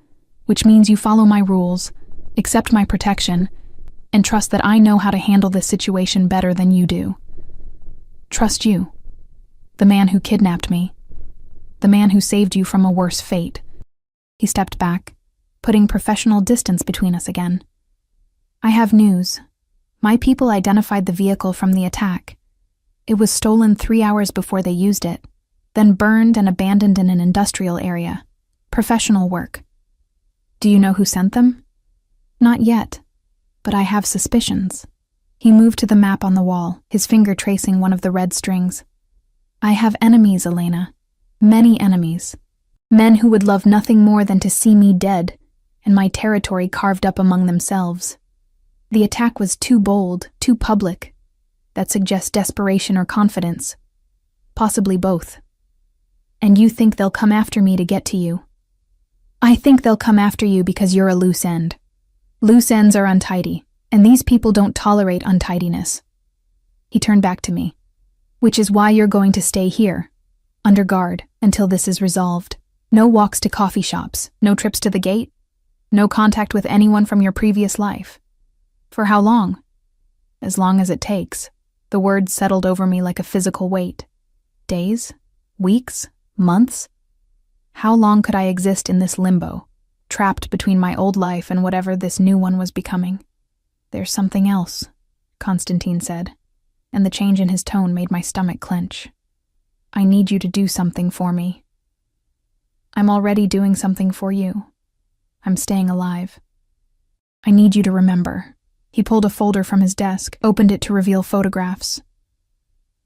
which means you follow my rules, accept my protection, and trust that I know how to handle this situation better than you do. Trust you, the man who kidnapped me, the man who saved you from a worse fate. He stepped back, putting professional distance between us again. I have news. My people identified the vehicle from the attack. It was stolen 3 hours before they used it, then burned and abandoned in an industrial area. Professional work. Do you know who sent them? Not yet, but I have suspicions. He moved to the map on the wall, his finger tracing one of the red strings. I have enemies, Elena. Many enemies. Men who would love nothing more than to see me dead, and my territory carved up among themselves. The attack was too bold, too public. That suggests desperation or confidence. Possibly both. And you think they'll come after me to get to you? I think they'll come after you because you're a loose end. Loose ends are untidy, and these people don't tolerate untidiness. He turned back to me. Which is why you're going to stay here, under guard, until this is resolved. No walks to coffee shops, no trips to the gate, no contact with anyone from your previous life. For how long? As long as it takes. The words settled over me like a physical weight. Days? Weeks? Months? How long could I exist in this limbo, trapped between my old life and whatever this new one was becoming? There's something else, Constantine said, and the change in his tone made my stomach clench. I need you to do something for me. I'm already doing something for you. I'm staying alive. I need you to remember. He pulled a folder from his desk, opened it to reveal photographs.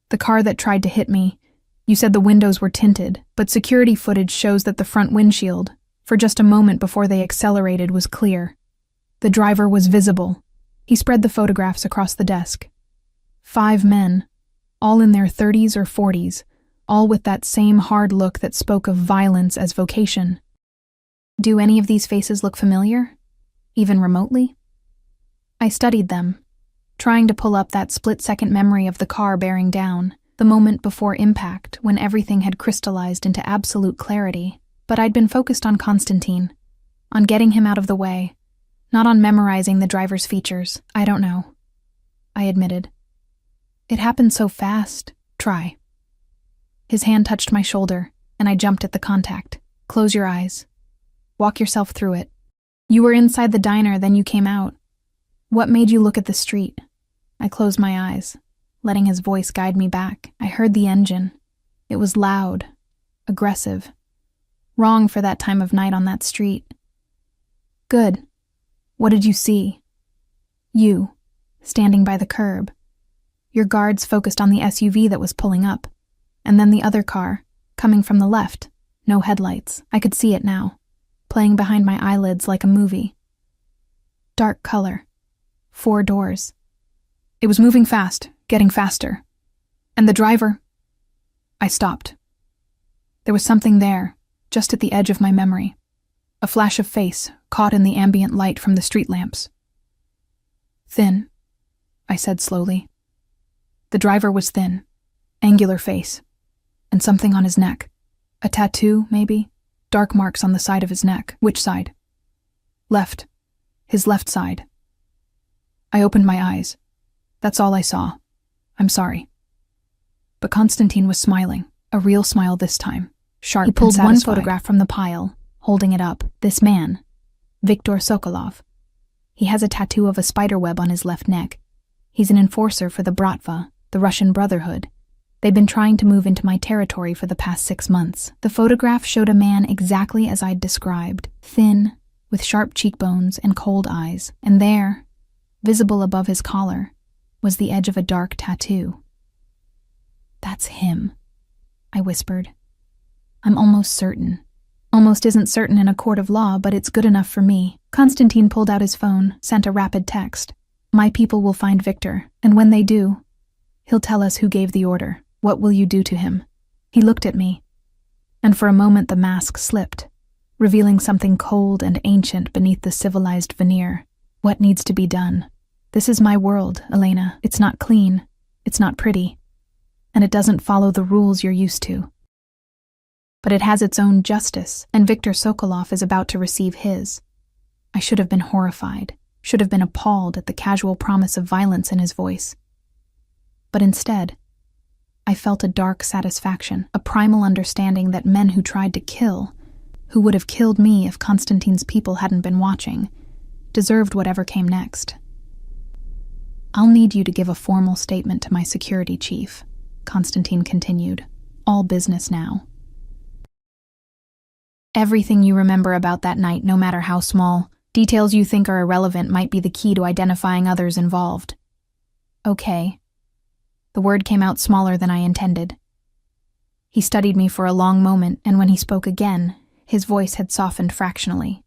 The car that tried to hit me, you said the windows were tinted, but security footage shows that the front windshield, for just a moment before they accelerated, was clear. The driver was visible. He spread the photographs across the desk. 5 men, all in their 30s or 40s, all with that same hard look that spoke of violence as vocation. Do any of these faces look familiar? Even remotely? I studied them, trying to pull up that split-second memory of the car bearing down, the moment before impact when everything had crystallized into absolute clarity. But I'd been focused on Constantine, on getting him out of the way, not on memorizing the driver's features. I don't know, I admitted. It happened so fast. Try. His hand touched my shoulder, and I jumped at the contact. Close your eyes. Walk yourself through it. You were inside the diner, then you came out. What made you look at the street? I closed my eyes, letting his voice guide me back. I heard the engine. It was loud, aggressive. Wrong for that time of night on that street. Good. What did you see? You, standing by the curb. Your guards focused on the SUV that was pulling up, and then the other car, coming from the left, no headlights. I could see it now, playing behind my eyelids like a movie. Dark color. 4 doors. It was moving fast, getting faster. And the driver... I stopped. There was something there, just at the edge of my memory. A flash of face, caught in the ambient light from the street lamps. Thin, I said slowly. The driver was thin, angular face, and something on his neck. A tattoo, maybe? Dark marks on the side of his neck. Which side? Left. His left side. I opened my eyes. That's all I saw. I'm sorry. But Constantine was smiling, a real smile this time, sharp and satisfied. He pulled one photograph from the pile, holding it up. This man, Viktor Sokolov. He has a tattoo of a spiderweb on his left neck. He's an enforcer for the Bratva, the Russian Brotherhood. They've been trying to move into my territory for the past 6 months. The photograph showed a man exactly as I'd described, thin, with sharp cheekbones and cold eyes, and there, visible above his collar, was the edge of a dark tattoo. That's him, I whispered. I'm almost certain. Almost isn't certain in a court of law, but it's good enough for me. Constantine pulled out his phone, sent a rapid text. My people will find Victor, and when they do, he'll tell us who gave the order. What will you do to him? He looked at me, and for a moment the mask slipped, revealing something cold and ancient beneath the civilized veneer. What needs to be done? This is my world, Elena. It's not clean, it's not pretty, and it doesn't follow the rules you're used to. But it has its own justice, and Viktor Sokolov is about to receive his. I should have been horrified, should have been appalled at the casual promise of violence in his voice. But instead, I felt a dark satisfaction, a primal understanding that men who tried to kill, who would have killed me if Constantine's people hadn't been watching, deserved whatever came next. I'll need you to give a formal statement to my security chief, Constantine continued. All business now. Everything you remember about that night, no matter how small, details you think are irrelevant might be the key to identifying others involved. Okay. The word came out smaller than I intended. He studied me for a long moment, and when he spoke again, his voice had softened fractionally.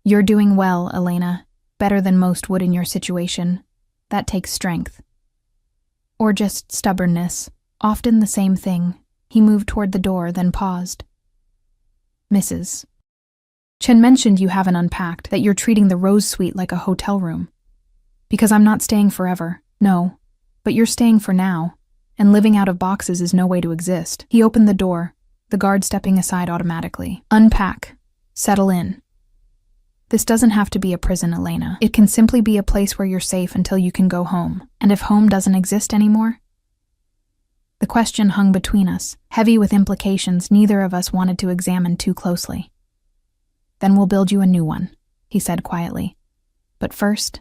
You're doing well, Elena. Better than most would in your situation. That takes strength. Or just stubbornness. Often the same thing. He moved toward the door, then paused. Mrs. Chen mentioned you haven't unpacked, that you're treating the Rose Suite like a hotel room. Because I'm not staying forever, no. But you're staying for now, and living out of boxes is no way to exist. He opened the door, the guard stepping aside automatically. Unpack. Settle in. This doesn't have to be a prison, Elena. It can simply be a place where you're safe until you can go home. And if home doesn't exist anymore? The question hung between us, heavy with implications neither of us wanted to examine too closely. Then we'll build you a new one, he said quietly. But first,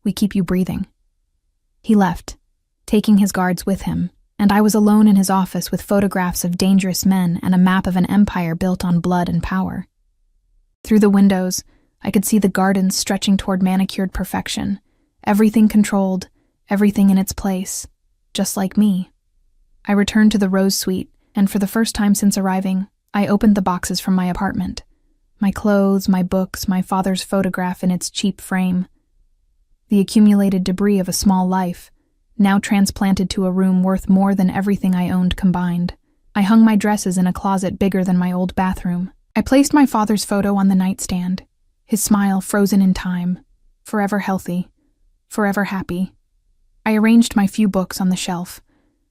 we keep you breathing. He left, taking his guards with him, and I was alone in his office with photographs of dangerous men and a map of an empire built on blood and power. Through the windows, I could see the gardens stretching toward manicured perfection, everything controlled, everything in its place, just like me. I returned to the Rose Suite, and for the first time since arriving, I opened the boxes from my apartment. My clothes, my books, my father's photograph in its cheap frame. The accumulated debris of a small life, now transplanted to a room worth more than everything I owned combined. I hung my dresses in a closet bigger than my old bathroom. I placed my father's photo on the nightstand, his smile frozen in time, forever healthy, forever happy. I arranged my few books on the shelf,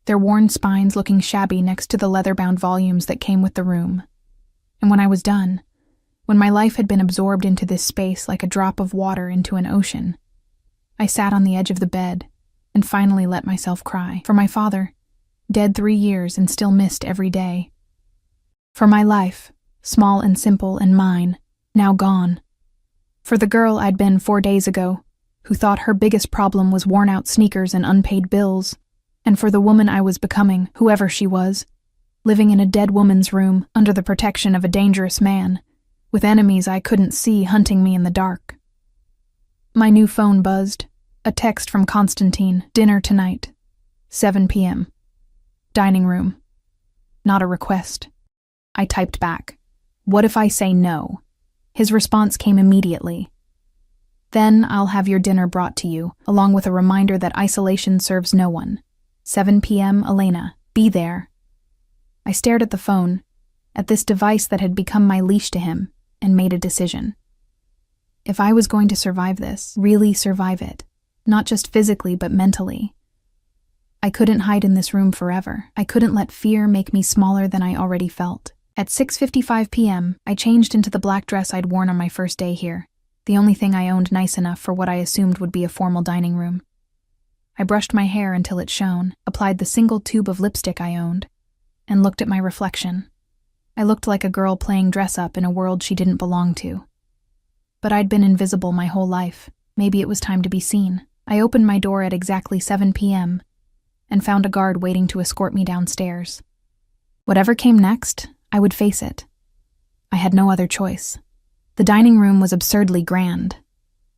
their worn spines looking shabby next to the leather-bound volumes that came with the room. And when I was done, when my life had been absorbed into this space like a drop of water into an ocean, I sat on the edge of the bed and finally let myself cry. For my father, dead 3 years and still missed every day. For my life, small and simple and mine, now gone. For the girl I'd been 4 days ago, who thought her biggest problem was worn-out sneakers and unpaid bills. And for the woman I was becoming, whoever she was, living in a dead woman's room under the protection of a dangerous man, with enemies I couldn't see hunting me in the dark. My new phone buzzed. A text from Constantine. Dinner tonight. 7 p.m. Dining room. Not a request. I typed back. What if I say no? His response came immediately. Then I'll have your dinner brought to you, along with a reminder that isolation serves no one. 7 p.m. Elena. Be there. I stared at the phone, at this device that had become my leash to him, and made a decision. If I was going to survive this, really survive it, not just physically but mentally, I couldn't hide in this room forever. I couldn't let fear make me smaller than I already felt. At 6:55 p.m., I changed into the black dress I'd worn on my first day here, the only thing I owned nice enough for what I assumed would be a formal dining room. I brushed my hair until it shone, applied the single tube of lipstick I owned, and looked at my reflection. I looked like a girl playing dress-up in a world she didn't belong to. But I'd been invisible my whole life. Maybe it was time to be seen. I opened my door at exactly 7 p.m. and found a guard waiting to escort me downstairs. Whatever came next, I would face it. I had no other choice. The dining room was absurdly grand.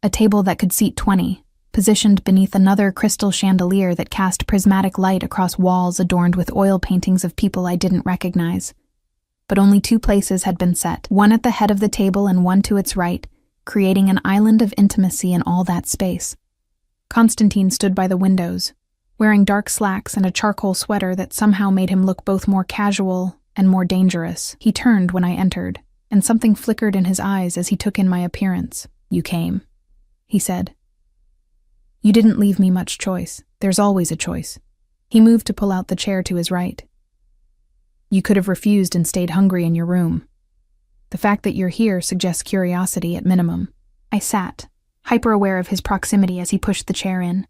A table that could seat 20, positioned beneath another crystal chandelier that cast prismatic light across walls adorned with oil paintings of people I didn't recognize. But only 2 places had been set, one at the head of the table and one to its right, creating an island of intimacy in all that space. Constantine stood by the windows, wearing dark slacks and a charcoal sweater that somehow made him look both more casual and more dangerous. He turned when I entered, and something flickered in his eyes as he took in my appearance. You came, he said. You didn't leave me much choice. There's always a choice. He moved to pull out the chair to his right. You could have refused and stayed hungry in your room. The fact that you're here suggests curiosity at minimum. I sat, hyper-aware of his proximity as he pushed the chair in.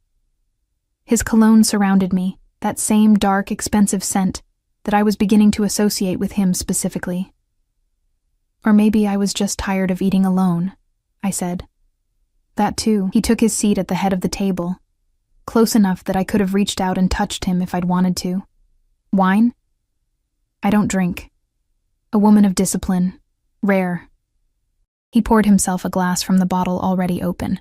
His cologne surrounded me, that same dark, expensive scent that I was beginning to associate with him specifically. Or maybe I was just tired of eating alone, I said. That too. He took his seat at the head of the table, close enough that I could have reached out and touched him if I'd wanted to. Wine? I don't drink. A woman of discipline. Rare. He poured himself a glass from the bottle already open.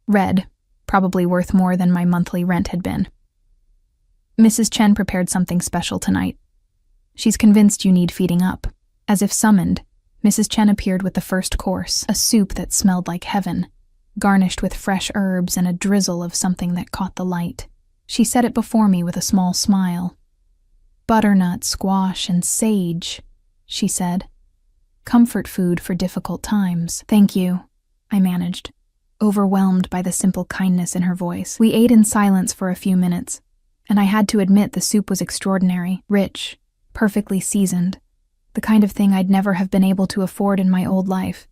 Red, probably worth more than my monthly rent had been. Mrs. Chen prepared something special tonight. She's convinced you need feeding up. As if summoned, Mrs. Chen appeared with the first course, a soup that smelled like heaven, garnished with fresh herbs and a drizzle of something that caught the light. She set it before me with a small smile. Butternut, squash, and sage, she said. Comfort food for difficult times. Thank you, I managed, overwhelmed by the simple kindness in her voice. We ate in silence for a few minutes, and I had to admit the soup was extraordinary, rich, perfectly seasoned, the kind of thing I'd never have been able to afford in my old life.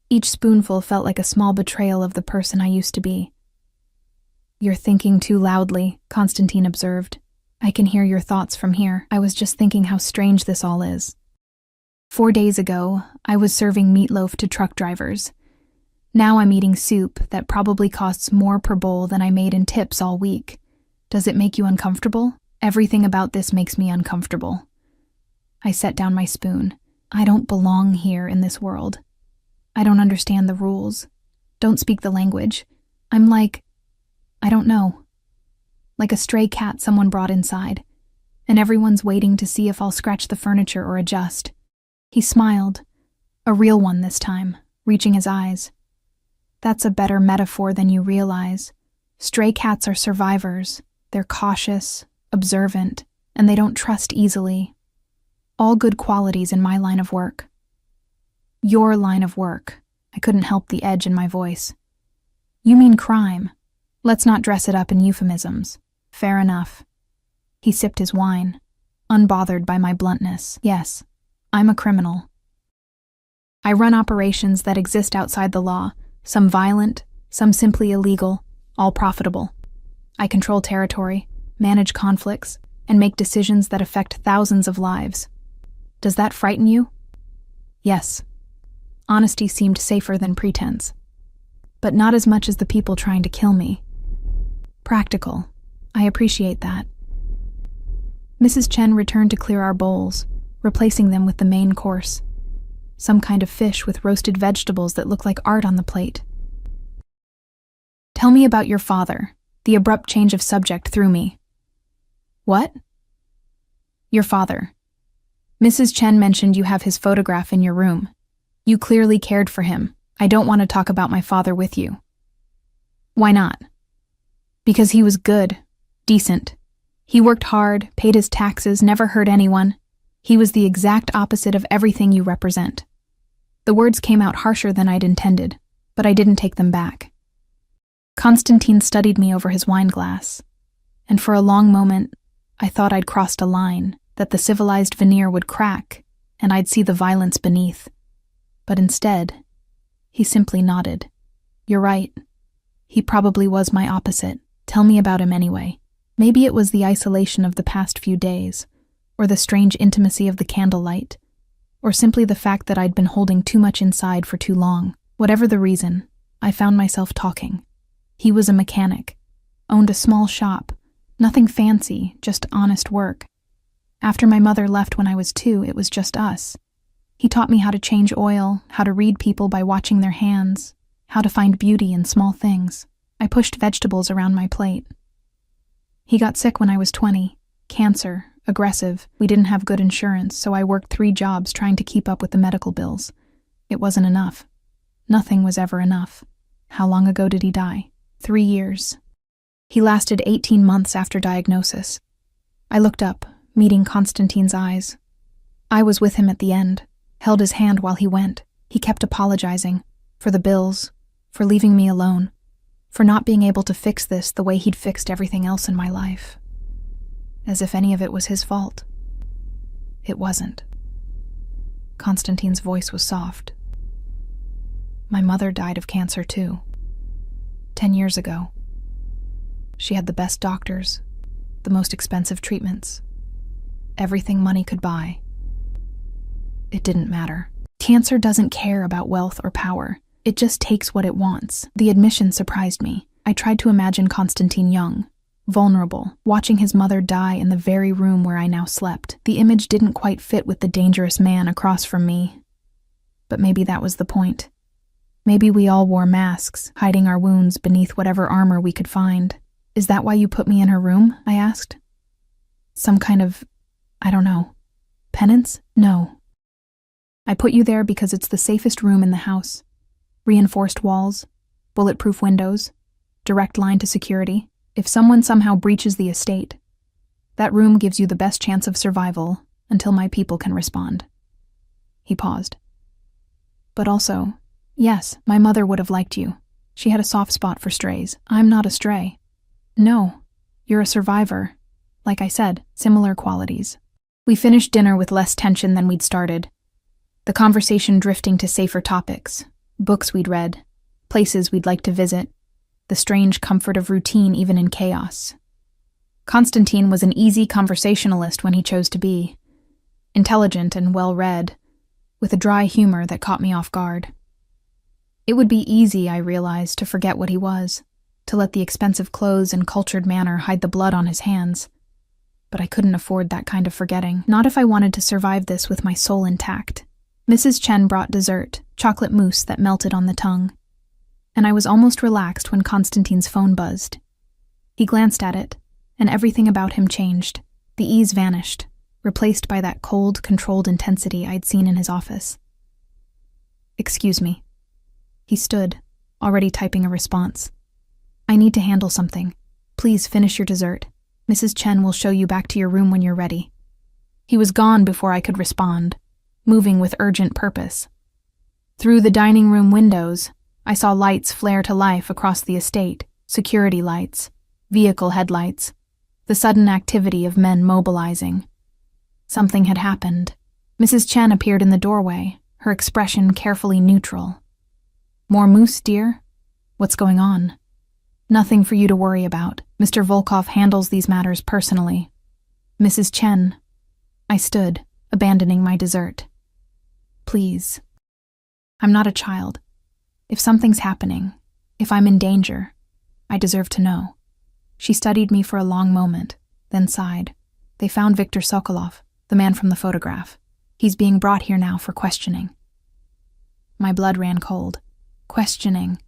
Each spoonful felt like a small betrayal of the person I used to be. You're thinking too loudly, Constantine observed. I can hear your thoughts from here. I was just thinking how strange this all is. 4 days ago, I was serving meatloaf to truck drivers. Now I'm eating soup that probably costs more per bowl than I made in tips all week. Does it make you uncomfortable? Everything about this makes me uncomfortable. I set down my spoon. I don't belong here in this world. I don't understand the rules. Don't speak the language. I'm like, I don't know. Like a stray cat someone brought inside, and everyone's waiting to see if I'll scratch the furniture or adjust. He smiled, a real one this time, reaching his eyes. That's a better metaphor than you realize. Stray cats are survivors. They're cautious, observant, and they don't trust easily. All good qualities in my line of work. Your line of work. I couldn't help the edge in my voice. You mean crime. Let's not dress it up in euphemisms. Fair enough. He sipped his wine, unbothered by my bluntness. Yes, I'm a criminal. I run operations that exist outside the law, some violent, some simply illegal, all profitable. I control territory, manage conflicts, and make decisions that affect thousands of lives. Does that frighten you? Yes. Honesty seemed safer than pretense. But not as much as the people trying to kill me. Practical. I appreciate that. Mrs. Chen returned to clear our bowls, replacing them with the main course. Some kind of fish with roasted vegetables that looked like art on the plate. Tell me about your father. The abrupt change of subject threw me. What? Your father. Mrs. Chen mentioned you have his photograph in your room. You clearly cared for him. I don't want to talk about my father with you. Why not? Because he was good, decent. He worked hard, paid his taxes, never hurt anyone. He was the exact opposite of everything you represent. The words came out harsher than I'd intended, but I didn't take them back. Constantine studied me over his wine glass, and for a long moment, I thought I'd crossed a line, that the civilized veneer would crack, and I'd see the violence beneath. But instead, he simply nodded. You're right. He probably was my opposite. Tell me about him anyway. Maybe it was the isolation of the past few days, or the strange intimacy of the candlelight, or simply the fact that I'd been holding too much inside for too long. Whatever the reason, I found myself talking. He was a mechanic, owned a small shop, nothing fancy, just honest work. After my mother left when I was 2, it was just us. He taught me how to change oil, how to read people by watching their hands, how to find beauty in small things. I pushed vegetables around my plate. He got sick when I was 20. Cancer, aggressive. We didn't have good insurance, so I worked 3 jobs trying to keep up with the medical bills. It wasn't enough. Nothing was ever enough. How long ago did he die? 3 years. He lasted 18 months after diagnosis. I looked up, meeting Constantine's eyes. I was with him at the end, held his hand while he went. He kept apologizing, for the bills, for leaving me alone, for not being able to fix this the way he'd fixed everything else in my life. As if any of it was his fault. It wasn't. Constantine's voice was soft. My mother died of cancer too. 10 years ago. She had the best doctors, the most expensive treatments, everything money could buy. It didn't matter. Cancer doesn't care about wealth or power. It just takes what it wants. The admission surprised me. I tried to imagine Constantine young, vulnerable, watching his mother die in the very room where I now slept. The image didn't quite fit with the dangerous man across from me. But maybe that was the point. Maybe we all wore masks, hiding our wounds beneath whatever armor we could find. Is that why you put me in her room? I asked. Some kind of, I don't know, penance? No. I put you there because it's the safest room in the house. Reinforced walls, bulletproof windows, direct line to security. If someone somehow breaches the estate, that room gives you the best chance of survival until my people can respond. He paused. But also, yes, my mother would have liked you. She had a soft spot for strays. I'm not a stray. No, you're a survivor. Like I said, similar qualities. We finished dinner with less tension than we'd started. The conversation drifting to safer topics, books we'd read, places we'd like to visit, the strange comfort of routine even in chaos. Constantine was an easy conversationalist when he chose to be, intelligent and well-read, with a dry humor that caught me off guard. It would be easy, I realized, to forget what he was, to let the expensive clothes and cultured manner hide the blood on his hands. But I couldn't afford that kind of forgetting, not if I wanted to survive this with my soul intact. Mrs. Chen brought dessert, chocolate mousse that melted on the tongue, and I was almost relaxed when Constantine's phone buzzed. He glanced at it, and everything about him changed. The ease vanished, replaced by that cold, controlled intensity I'd seen in his office. "Excuse me." He stood, already typing a response. "I need to handle something. Please finish your dessert. Mrs. Chen will show you back to your room when you're ready." He was gone before I could respond, moving with urgent purpose. Through the dining room windows, I saw lights flare to life across the estate, security lights, vehicle headlights, the sudden activity of men mobilizing. Something had happened. Mrs. Chen appeared in the doorway, her expression carefully neutral. "More mousse, dear? What's going on?" "Nothing for you to worry about. Mr. Volkov handles these matters personally." "Mrs. Chen." I stood, abandoning my dessert. "Please. I'm not a child. If something's happening, if I'm in danger, I deserve to know." She studied me for a long moment, then sighed. "They found Viktor Sokolov, the man from the photograph. He's being brought here now for questioning." My blood ran cold. Questioning.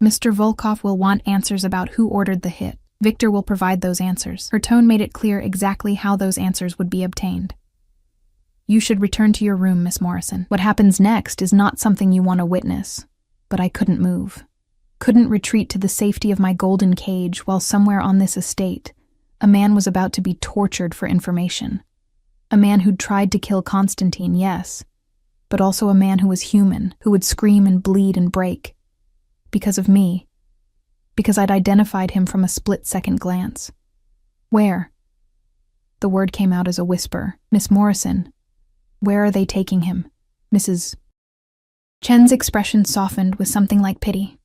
Mr. Volkov will want answers about who ordered the hit. Viktor will provide those answers. Her tone made it clear exactly how those answers would be obtained. "You should return to your room, Miss Morrison. What happens next is not something you want to witness." But I couldn't move. Couldn't retreat to the safety of my golden cage while somewhere on this estate, a man was about to be tortured for information. A man who'd tried to kill Constantine, yes, but also a man who was human, who would scream and bleed and break. Because of me. Because I'd identified him from a split-second glance. "Where?" The word came out as a whisper. "Miss Morrison. Where are they taking him? Mrs. Chen's expression softened with something like pity.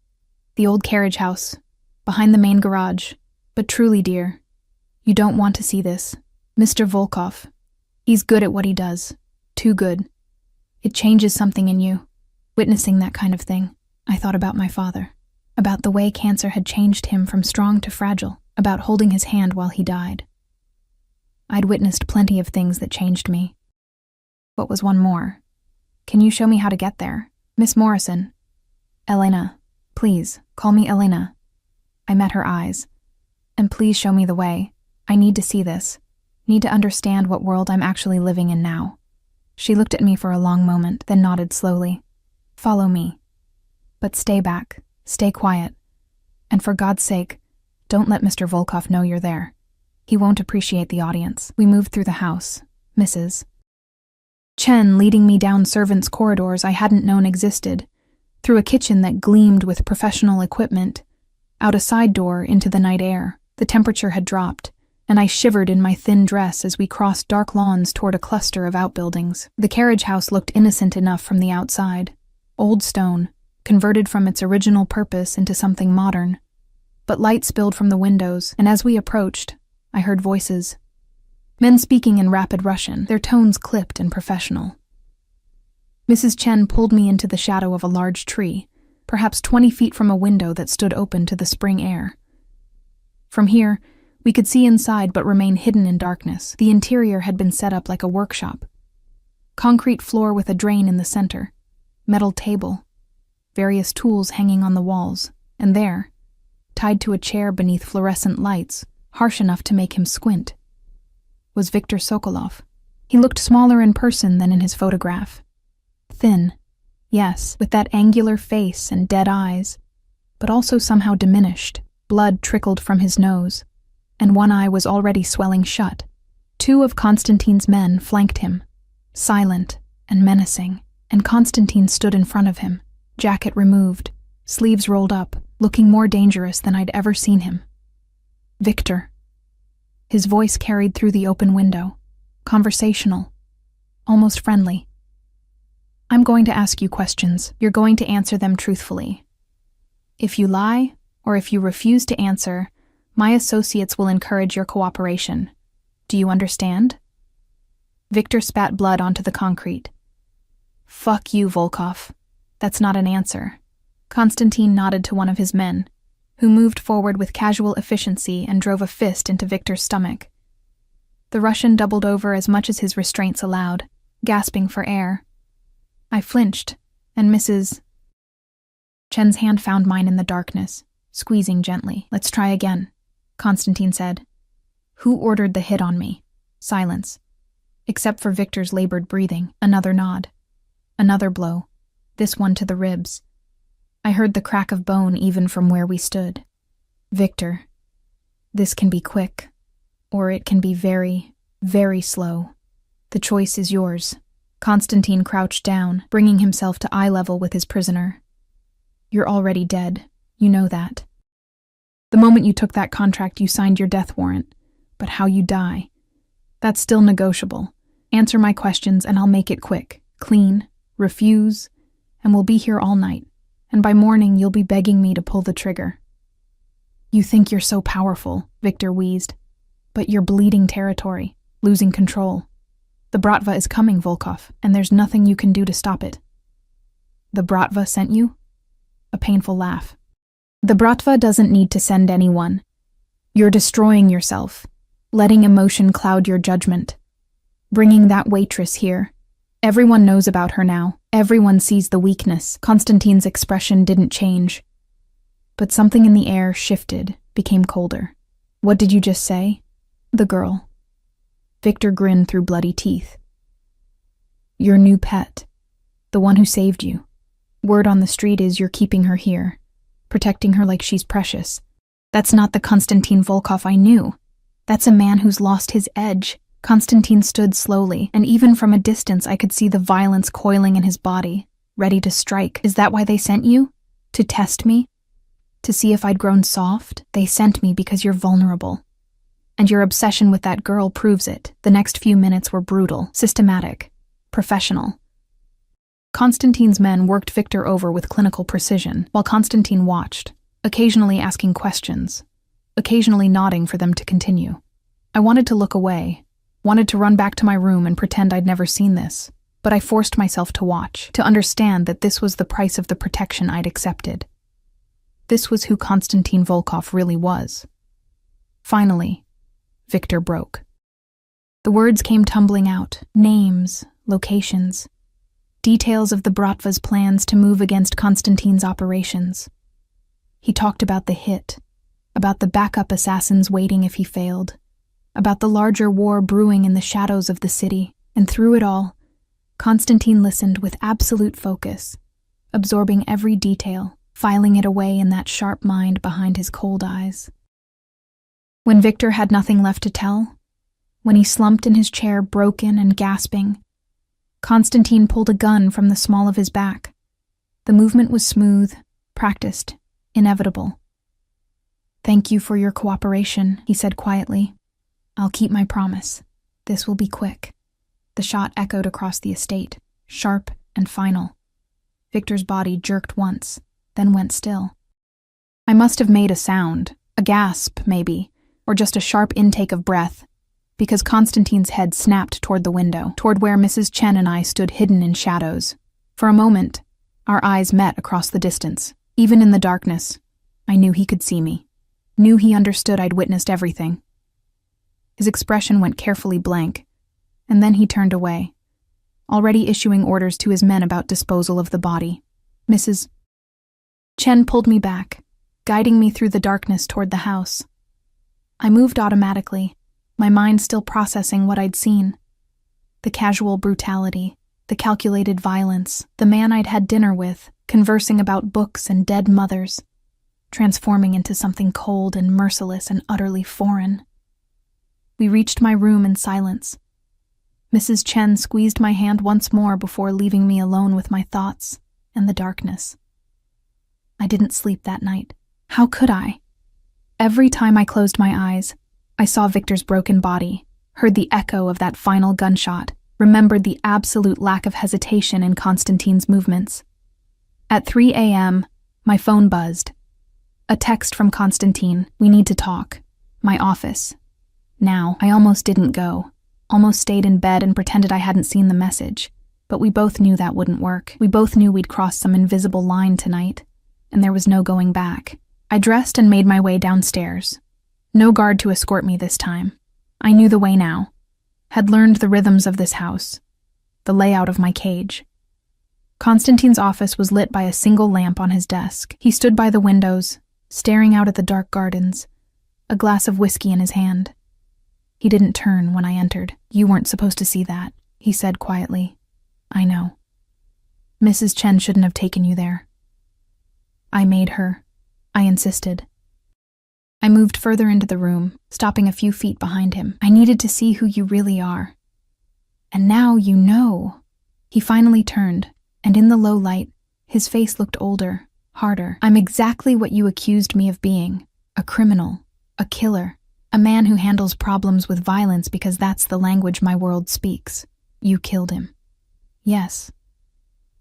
"The old carriage house, behind the main garage. But truly, dear, you don't want to see this. Mr. Volkov, he's good at what he does. Too good. It changes something in you, witnessing that kind of thing." I thought about my father, about the way cancer had changed him from strong to fragile, about holding his hand while he died. I'd witnessed plenty of things that changed me. What was one more? "Can you show me how to get there? Miss Morrison." "Elena. Please, call me Elena." I met her eyes. "And please show me the way. I need to see this. Need to understand what world I'm actually living in now." She looked at me for a long moment, then nodded slowly. "Follow me. But stay back. Stay quiet. And for God's sake, don't let Mr. Volkov know you're there. He won't appreciate the audience." We moved through the house. Mrs. Chen leading me down servants' corridors I hadn't known existed, through a kitchen that gleamed with professional equipment, out a side door into the night air. The temperature had dropped, and I shivered in my thin dress as we crossed dark lawns toward a cluster of outbuildings. The carriage house looked innocent enough from the outside. Old stone, converted from its original purpose into something modern. But light spilled from the windows, and as we approached, I heard voices. Men speaking in rapid Russian, their tones clipped and professional. Mrs. Chen pulled me into the shadow of a large tree, perhaps 20 feet from a window that stood open to the spring air. From here, We could see inside but remain hidden in darkness. The interior had been set up like a workshop. Concrete floor with a drain in the center, metal table, various tools hanging on the walls, and there, tied to a chair beneath fluorescent lights, harsh enough to make him squint, was Viktor Sokolov. He looked smaller in person than in his photograph. Thin, yes, with that angular face and dead eyes, but also somehow diminished. Blood trickled from his nose, and one eye was already swelling shut. Two of Konstantin's men flanked him, silent and menacing, and Konstantin stood in front of him, jacket removed, sleeves rolled up, looking more dangerous than I'd ever seen him. Viktor. His voice carried through the open window, conversational, almost friendly. I'm going to ask you questions. You're going to answer them truthfully. If you lie, or if you refuse to answer, my associates will encourage your cooperation. Do you understand? Viktor spat blood onto the concrete. Fuck you, Volkov. That's not an answer. Konstantin nodded to one of his men, who moved forward with casual efficiency and drove a fist into Viktor's stomach. The Russian doubled over as much as his restraints allowed, gasping for air. I flinched, and Mrs. Chen's hand found mine in the darkness, squeezing gently. Let's try again, Konstantin said. Who ordered the hit on me? Silence. Except for Viktor's labored breathing. Another nod. Another blow. This one to the ribs. I heard the crack of bone even from where we stood. Viktor, this can be quick, or it can be very, very slow. The choice is yours. Konstantin crouched down, bringing himself to eye level with his prisoner. You're already dead. You know that. The moment you took that contract, you signed your death warrant. But how you die, that's still negotiable. Answer my questions and I'll make it quick, clean, refuse, and we'll be here all night. And by morning, you'll be begging me to pull the trigger. You think you're so powerful, Viktor wheezed. But you're bleeding territory, losing control. The Bratva is coming, Volkov, and there's nothing you can do to stop it. The Bratva sent you? A painful laugh. The Bratva doesn't need to send anyone. You're destroying yourself, letting emotion cloud your judgment. Bringing that waitress here. Everyone knows about her now. Everyone sees the weakness. Konstantin's expression didn't change. But something in the air shifted, became colder. What did you just say? The girl. Viktor grinned through bloody teeth. Your new pet. The one who saved you. Word on the street is you're keeping her here, protecting her like she's precious. That's not the Konstantin Volkov I knew. That's a man who's lost his edge. Konstantin stood slowly, and even from a distance I could see the violence coiling in his body, ready to strike. Is that why they sent you? To test me? To see if I'd grown soft? They sent me because you're vulnerable. And your obsession with that girl proves it. The next few minutes were brutal, systematic, professional. Konstantin's men worked Viktor over with clinical precision, while Konstantin watched, occasionally asking questions, occasionally nodding for them to continue. I wanted to look away, wanted to run back to my room and pretend I'd never seen this, but I forced myself to watch, to understand that this was the price of the protection I'd accepted. This was who Konstantin Volkov really was. Finally, Viktor broke. The words came tumbling out, names, locations, details of the Bratva's plans to move against Konstantin's operations. He talked about the hit, about the backup assassins waiting if he failed, about the larger war brewing in the shadows of the city, and through it all, Konstantin listened with absolute focus, absorbing every detail, filing it away in that sharp mind behind his cold eyes. When Viktor had nothing left to tell, when he slumped in his chair broken and gasping, Konstantin pulled a gun from the small of his back. The movement was smooth, practiced, inevitable. Thank you for your cooperation, he said quietly. I'll keep my promise. This will be quick. The shot echoed across the estate, sharp and final. Viktor's body jerked once, then went still. I must have made a sound, a gasp, maybe, or just a sharp intake of breath, because Konstantin's head snapped toward the window, toward where Mrs. Chen and I stood hidden in shadows. For a moment, our eyes met across the distance. Even in the darkness, I knew he could see me. Knew he understood I'd witnessed everything. His expression went carefully blank, and then he turned away, already issuing orders to his men about disposal of the body. Mrs. Chen pulled me back, guiding me through the darkness toward the house. I moved automatically, my mind still processing what I'd seen. The casual brutality, the calculated violence, the man I'd had dinner with, conversing about books and dead mothers, transforming into something cold and merciless and utterly foreign. We reached my room in silence. Mrs. Chen squeezed my hand once more before leaving me alone with my thoughts and the darkness. I didn't sleep that night. How could I? Every time I closed my eyes, I saw Victor's broken body, heard the echo of that final gunshot, remembered the absolute lack of hesitation in Constantine's movements. At 3 a.m., my phone buzzed. A text from Constantine, "We need to talk. My office. Now." I almost didn't go, almost stayed in bed and pretended I hadn't seen the message, but we both knew that wouldn't work. We both knew we'd crossed some invisible line tonight, and there was no going back. I dressed and made my way downstairs. No guard to escort me this time. I knew the way now, had learned the rhythms of this house, the layout of my cage. Constantine's office was lit by a single lamp on his desk. He stood by the windows, staring out at the dark gardens, a glass of whiskey in his hand. He didn't turn when I entered. "You weren't supposed to see that," he said quietly. "I know. Mrs. Chen shouldn't have taken you there." "I made her. I insisted." I moved further into the room, stopping a few feet behind him. "I needed to see who you really are. And now you know." He finally turned, and in the low light, his face looked older, harder. "I'm exactly what you accused me of being. A criminal, a killer, a man who handles problems with violence because that's the language my world speaks. You killed him." "Yes."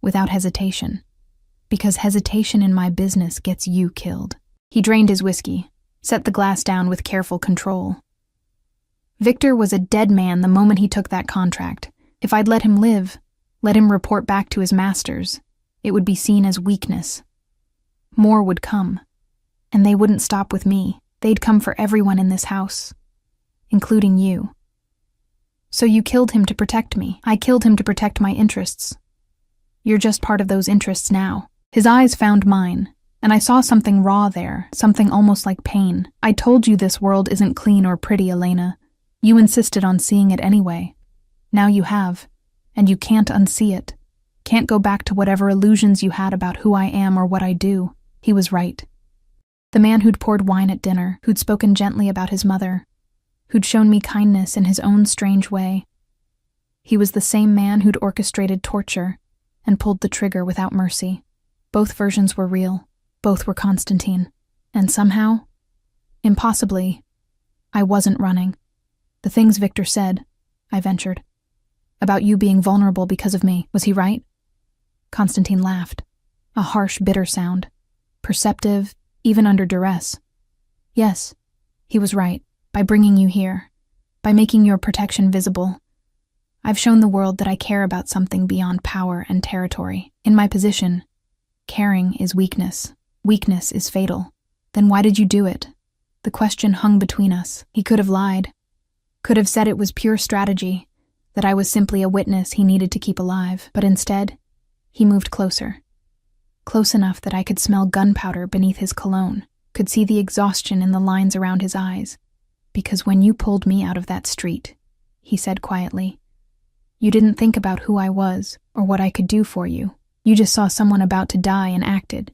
Without hesitation. "Because hesitation in my business gets you killed." He drained his whiskey, set the glass down with careful control. Victor was a dead man the moment he took that contract. If I'd let him live, let him report back to his masters, it would be seen as weakness. More would come, and they wouldn't stop with me. They'd come for everyone in this house, including you. So you killed him to protect me. I killed him to protect my interests. You're just part of those interests now. His eyes found mine, and I saw something raw there, something almost like pain. "I told you this world isn't clean or pretty, Elena. You insisted on seeing it anyway. Now you have, and you can't unsee it. Can't go back to whatever illusions you had about who I am or what I do." He was right. The man who'd poured wine at dinner, who'd spoken gently about his mother, who'd shown me kindness in his own strange way. He was the same man who'd orchestrated torture and pulled the trigger without mercy. Both versions were real. Both were Constantine. And somehow, impossibly, I wasn't running. "The things Victor said," I ventured, "about you being vulnerable because of me, was he right?" Constantine laughed, a harsh, bitter sound, perceptive, even under duress. "Yes, he was right, by bringing you here, by making your protection visible. I've shown the world that I care about something beyond power and territory. In my position, caring is weakness. Weakness is fatal. Then why did you do it?" The question hung between us. He could have lied, could have said it was pure strategy, that I was simply a witness he needed to keep alive. But instead, he moved closer. Close enough that I could smell gunpowder beneath his cologne, could see the exhaustion in the lines around his eyes. "Because when you pulled me out of that street," he said quietly, "you didn't think about who I was or what I could do for you. You just saw someone about to die and acted.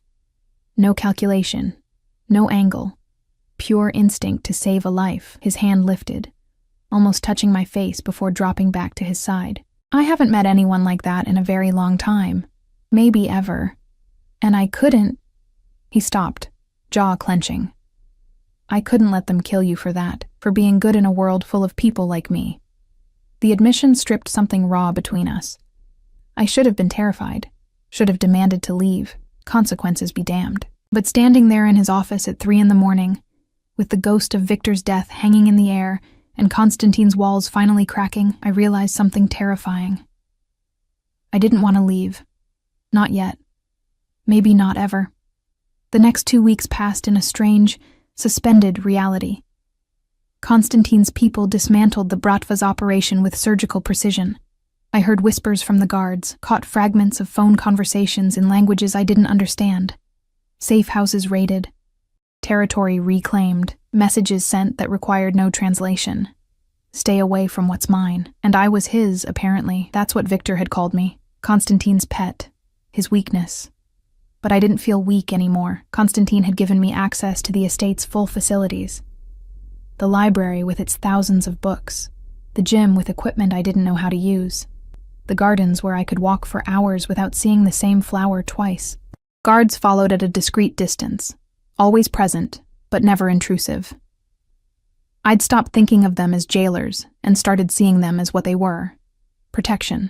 No calculation, no angle, pure instinct to save a life." His hand lifted, almost touching my face before dropping back to his side. "I haven't met anyone like that in a very long time, maybe ever. And I couldn't—" He stopped, jaw clenching. "I couldn't let them kill you for that, for being good in a world full of people like me." The admission stripped something raw between us. I should have been terrified, should have demanded to leave, consequences be damned. But standing there in his office at 3 a.m, with the ghost of Victor's death hanging in the air and Constantine's walls finally cracking, I realized something terrifying. I didn't want to leave. Not yet. Maybe not ever. The next 2 weeks passed in a strange, suspended reality. Konstantin's people dismantled the Bratva's operation with surgical precision. I heard whispers from the guards, caught fragments of phone conversations in languages I didn't understand. Safe houses raided, territory reclaimed, messages sent that required no translation. Stay away from what's mine. And I was his, apparently. That's what Victor had called me. Konstantin's pet. His weakness. But I didn't feel weak anymore. Konstantin had given me access to the estate's full facilities. The library with its thousands of books. The gym with equipment I didn't know how to use. The gardens where I could walk for hours without seeing the same flower twice. Guards followed at a discreet distance. Always present, but never intrusive. I'd stopped thinking of them as jailers and started seeing them as what they were. Protection.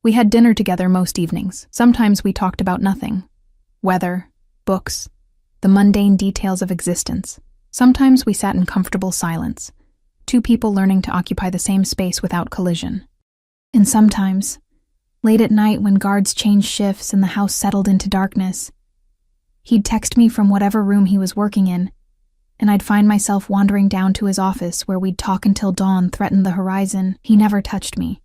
We had dinner together most evenings. Sometimes we talked about nothing. Weather, books, the mundane details of existence. Sometimes we sat in comfortable silence, two people learning to occupy the same space without collision. And sometimes, late at night when guards changed shifts and the house settled into darkness, he'd text me from whatever room he was working in, and I'd find myself wandering down to his office where we'd talk until dawn threatened the horizon. He never touched me,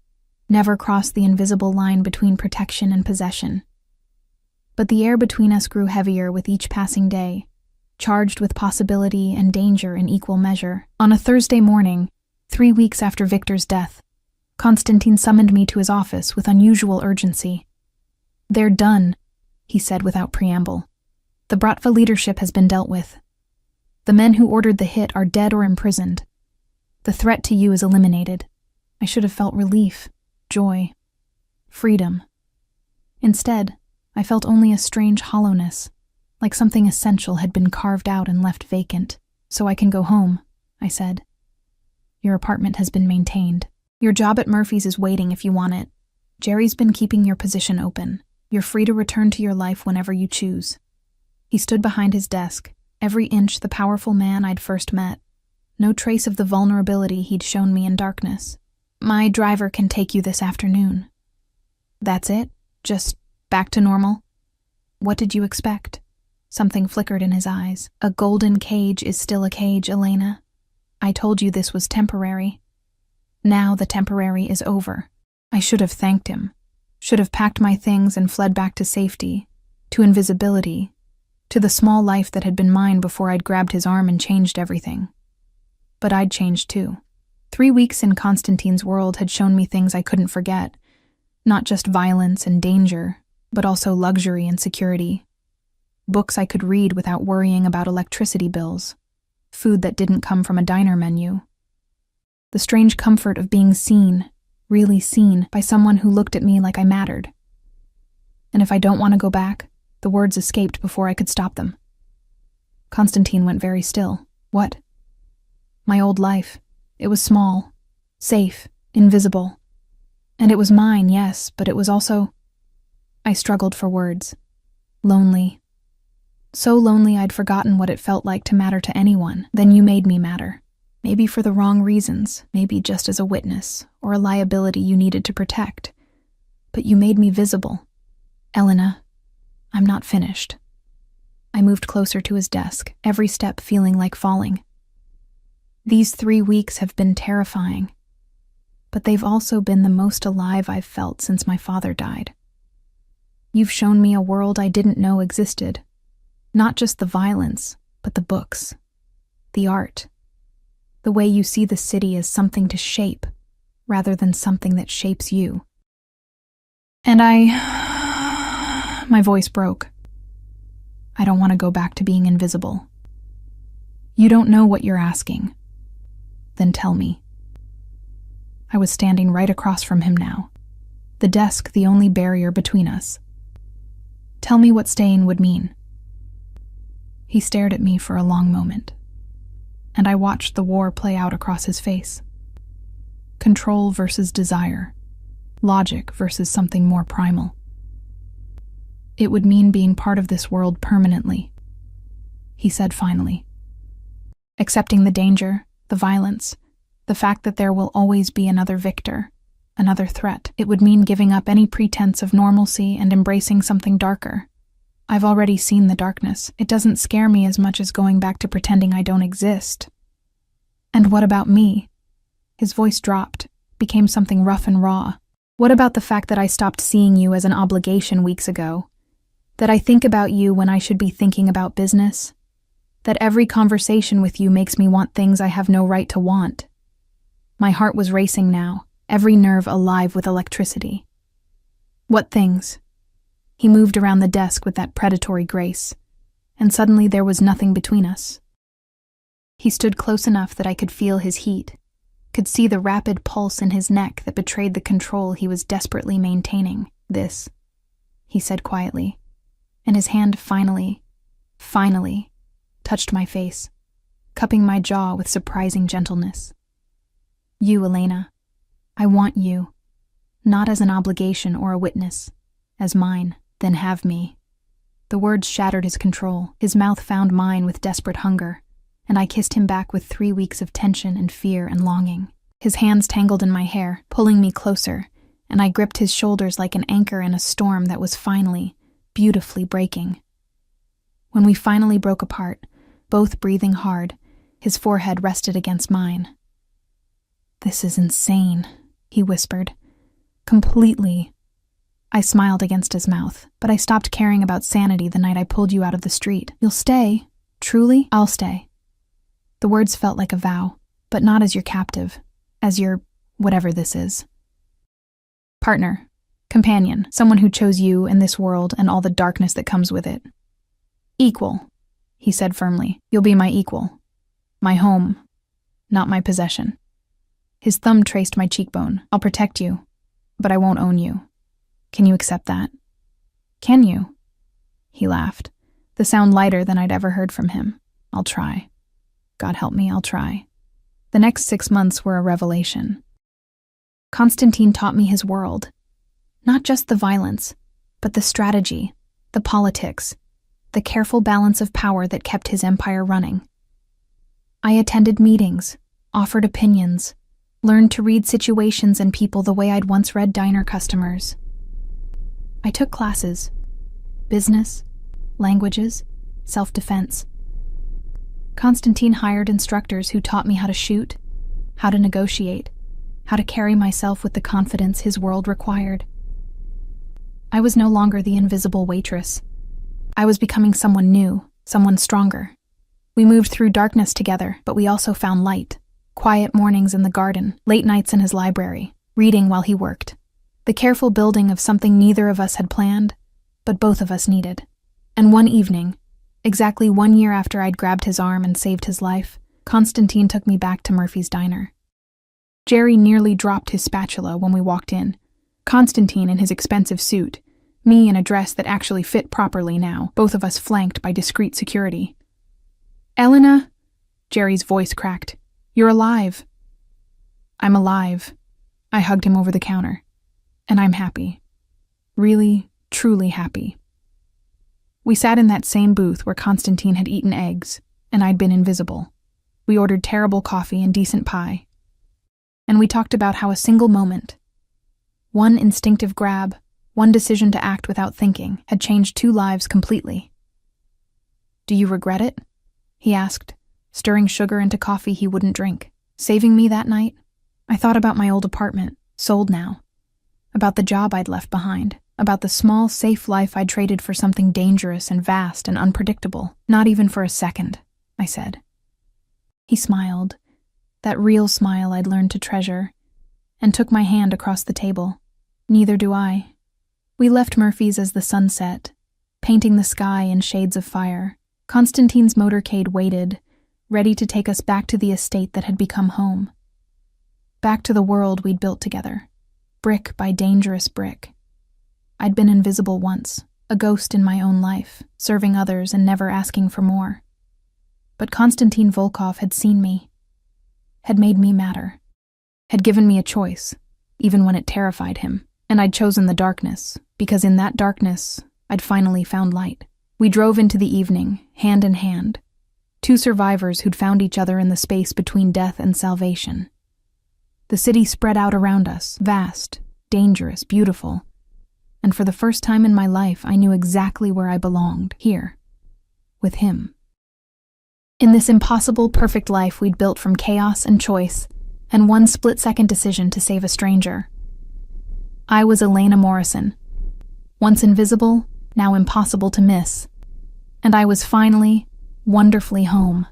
never crossed the invisible line between protection and possession. But the air between us grew heavier with each passing day, charged with possibility and danger in equal measure. On a Thursday morning, 3 weeks after Victor's death, Konstantin summoned me to his office with unusual urgency. "They're done," he said without preamble. "The Bratva leadership has been dealt with. The men who ordered the hit are dead or imprisoned. The threat to you is eliminated." I should have felt relief, joy, freedom. Instead, I felt only a strange hollowness, like something essential had been carved out and left vacant. "So I can go home," I said. "Your apartment has been maintained. Your job at Murphy's is waiting if you want it. Jerry's been keeping your position open. You're free to return to your life whenever you choose." He stood behind his desk, every inch the powerful man I'd first met. No trace of the vulnerability he'd shown me in darkness. "My driver can take you this afternoon." "That's it? Just back to normal?" "What did you expect?" Something flickered in his eyes. "A golden cage is still a cage, Elena. I told you this was temporary. Now the temporary is over." I should have thanked him. Should have packed my things and fled back to safety, to invisibility, to the small life that had been mine before I'd grabbed his arm and changed everything. But I'd changed too. 3 weeks in Konstantin's world had shown me things I couldn't forget. Not just violence and danger, but also luxury and security. Books I could read without worrying about electricity bills. Food that didn't come from a diner menu. The strange comfort of being seen, really seen, by someone who looked at me like I mattered. And if I don't want to go back, the words escaped before I could stop them. Konstantin went very still. "What?" "My old life. It was small, safe, invisible. And it was mine, yes, but it was also..." I struggled for words. Lonely. So lonely I'd forgotten what it felt like to matter to anyone. Then you made me matter. Maybe for the wrong reasons, maybe just as a witness, or a liability you needed to protect. But you made me visible. "Elena, I'm not finished." I moved closer to his desk, every step feeling like falling. "These 3 weeks have been terrifying, but they've also been the most alive I've felt since my father died. You've shown me a world I didn't know existed. Not just the violence, but the books, the art, the way you see the city as something to shape, rather than something that shapes you." And my voice broke. "I don't want to go back to being invisible." "You don't know what you're asking." "Then tell me." I was standing right across from him now, the desk the only barrier between us. "Tell me what staying would mean." He stared at me for a long moment, and I watched the war play out across his face. Control versus desire, logic versus something more primal. "It would mean being part of this world permanently," he said finally. "Accepting the danger, the violence, the fact that there will always be another victor, another threat. It would mean giving up any pretense of normalcy and embracing something darker. I've already seen the darkness. It doesn't scare me as much as going back to pretending I don't exist." And what about me? His voice dropped, became something rough and raw. What about the fact that I stopped seeing you as an obligation weeks ago? That I think about you when I should be thinking about business? That every conversation with you makes me want things I have no right to want? My heart was racing now, every nerve alive with electricity. What things? He moved around the desk with that predatory grace, and suddenly there was nothing between us. He stood close enough that I could feel his heat, could see the rapid pulse in his neck that betrayed the control he was desperately maintaining. This, he said quietly, and his hand finally touched my face, cupping my jaw with surprising gentleness. You, Elena. I want you, not as an obligation or a witness, as mine. Then have me. The words shattered his control. His mouth found mine with desperate hunger, and I kissed him back with 3 weeks of tension and fear and longing. His hands tangled in my hair, pulling me closer, and I gripped his shoulders like an anchor in a storm that was finally, beautifully breaking. When we finally broke apart, both breathing hard, his forehead rested against mine. This is insane, he whispered. Completely. I smiled against his mouth, but I stopped caring about sanity the night I pulled you out of the street. You'll stay? Truly? I'll stay. The words felt like a vow, but not as your captive, as your whatever this is. Partner, companion, someone who chose you and this world and all the darkness that comes with it. Equal, he said firmly. You'll be my equal. My home, not my possession. His thumb traced my cheekbone. I'll protect you, but I won't own you. Can you accept that? Can you? He laughed, the sound lighter than I'd ever heard from him. I'll try. God help me, I'll try. The next 6 months were a revelation. Constantine taught me his world. Not just the violence, but the strategy, the politics, the careful balance of power that kept his empire running. I attended meetings, offered opinions, learned to read situations and people the way I'd once read diner customers. I took classes, business, languages, self-defense. Constantine hired instructors who taught me how to shoot, how to negotiate, how to carry myself with the confidence his world required. I was no longer the invisible waitress. I was becoming someone new, someone stronger. We moved through darkness together, but we also found light. Quiet mornings in the garden, late nights in his library, reading while he worked. The careful building of something neither of us had planned, but both of us needed. And one evening, exactly 1 year after I'd grabbed his arm and saved his life, Constantine took me back to Murphy's diner. Jerry nearly dropped his spatula when we walked in. Constantine in his expensive suit, me in a dress that actually fit properly now, both of us flanked by discreet security. Elena, Jerry's voice cracked. You're alive. I'm alive. I hugged him over the counter. And I'm happy. Really, truly happy. We sat in that same booth where Constantine had eaten eggs, and I'd been invisible. We ordered terrible coffee and decent pie. And we talked about how a single moment, one instinctive grab, one decision to act without thinking, had changed 2 lives completely. Do you regret it? He asked, stirring sugar into coffee he wouldn't drink. Saving me that night? I thought about my old apartment, sold now. About the job I'd left behind. About the small, safe life I'd traded for something dangerous and vast and unpredictable. Not even for a second, I said. He smiled, that real smile I'd learned to treasure, and took my hand across the table. Neither do I. We left Murphy's as the sun set, painting the sky in shades of fire. Constantine's motorcade waited, ready to take us back to the estate that had become home. Back to the world we'd built together, brick by dangerous brick. I'd been invisible once, a ghost in my own life, serving others and never asking for more. But Konstantin Volkov had seen me, had made me matter, had given me a choice, even when it terrified him. And I'd chosen the darkness, because in that darkness, I'd finally found light. We drove into the evening, hand in hand, 2 survivors who'd found each other in the space between death and salvation. The city spread out around us, vast, dangerous, beautiful, and for the first time in my life I knew exactly where I belonged, here, with him. In this impossible, perfect life we'd built from chaos and choice, and one split-second decision to save a stranger. I was Elena Morrison, once invisible, now impossible to miss, and I was finally, wonderfully home.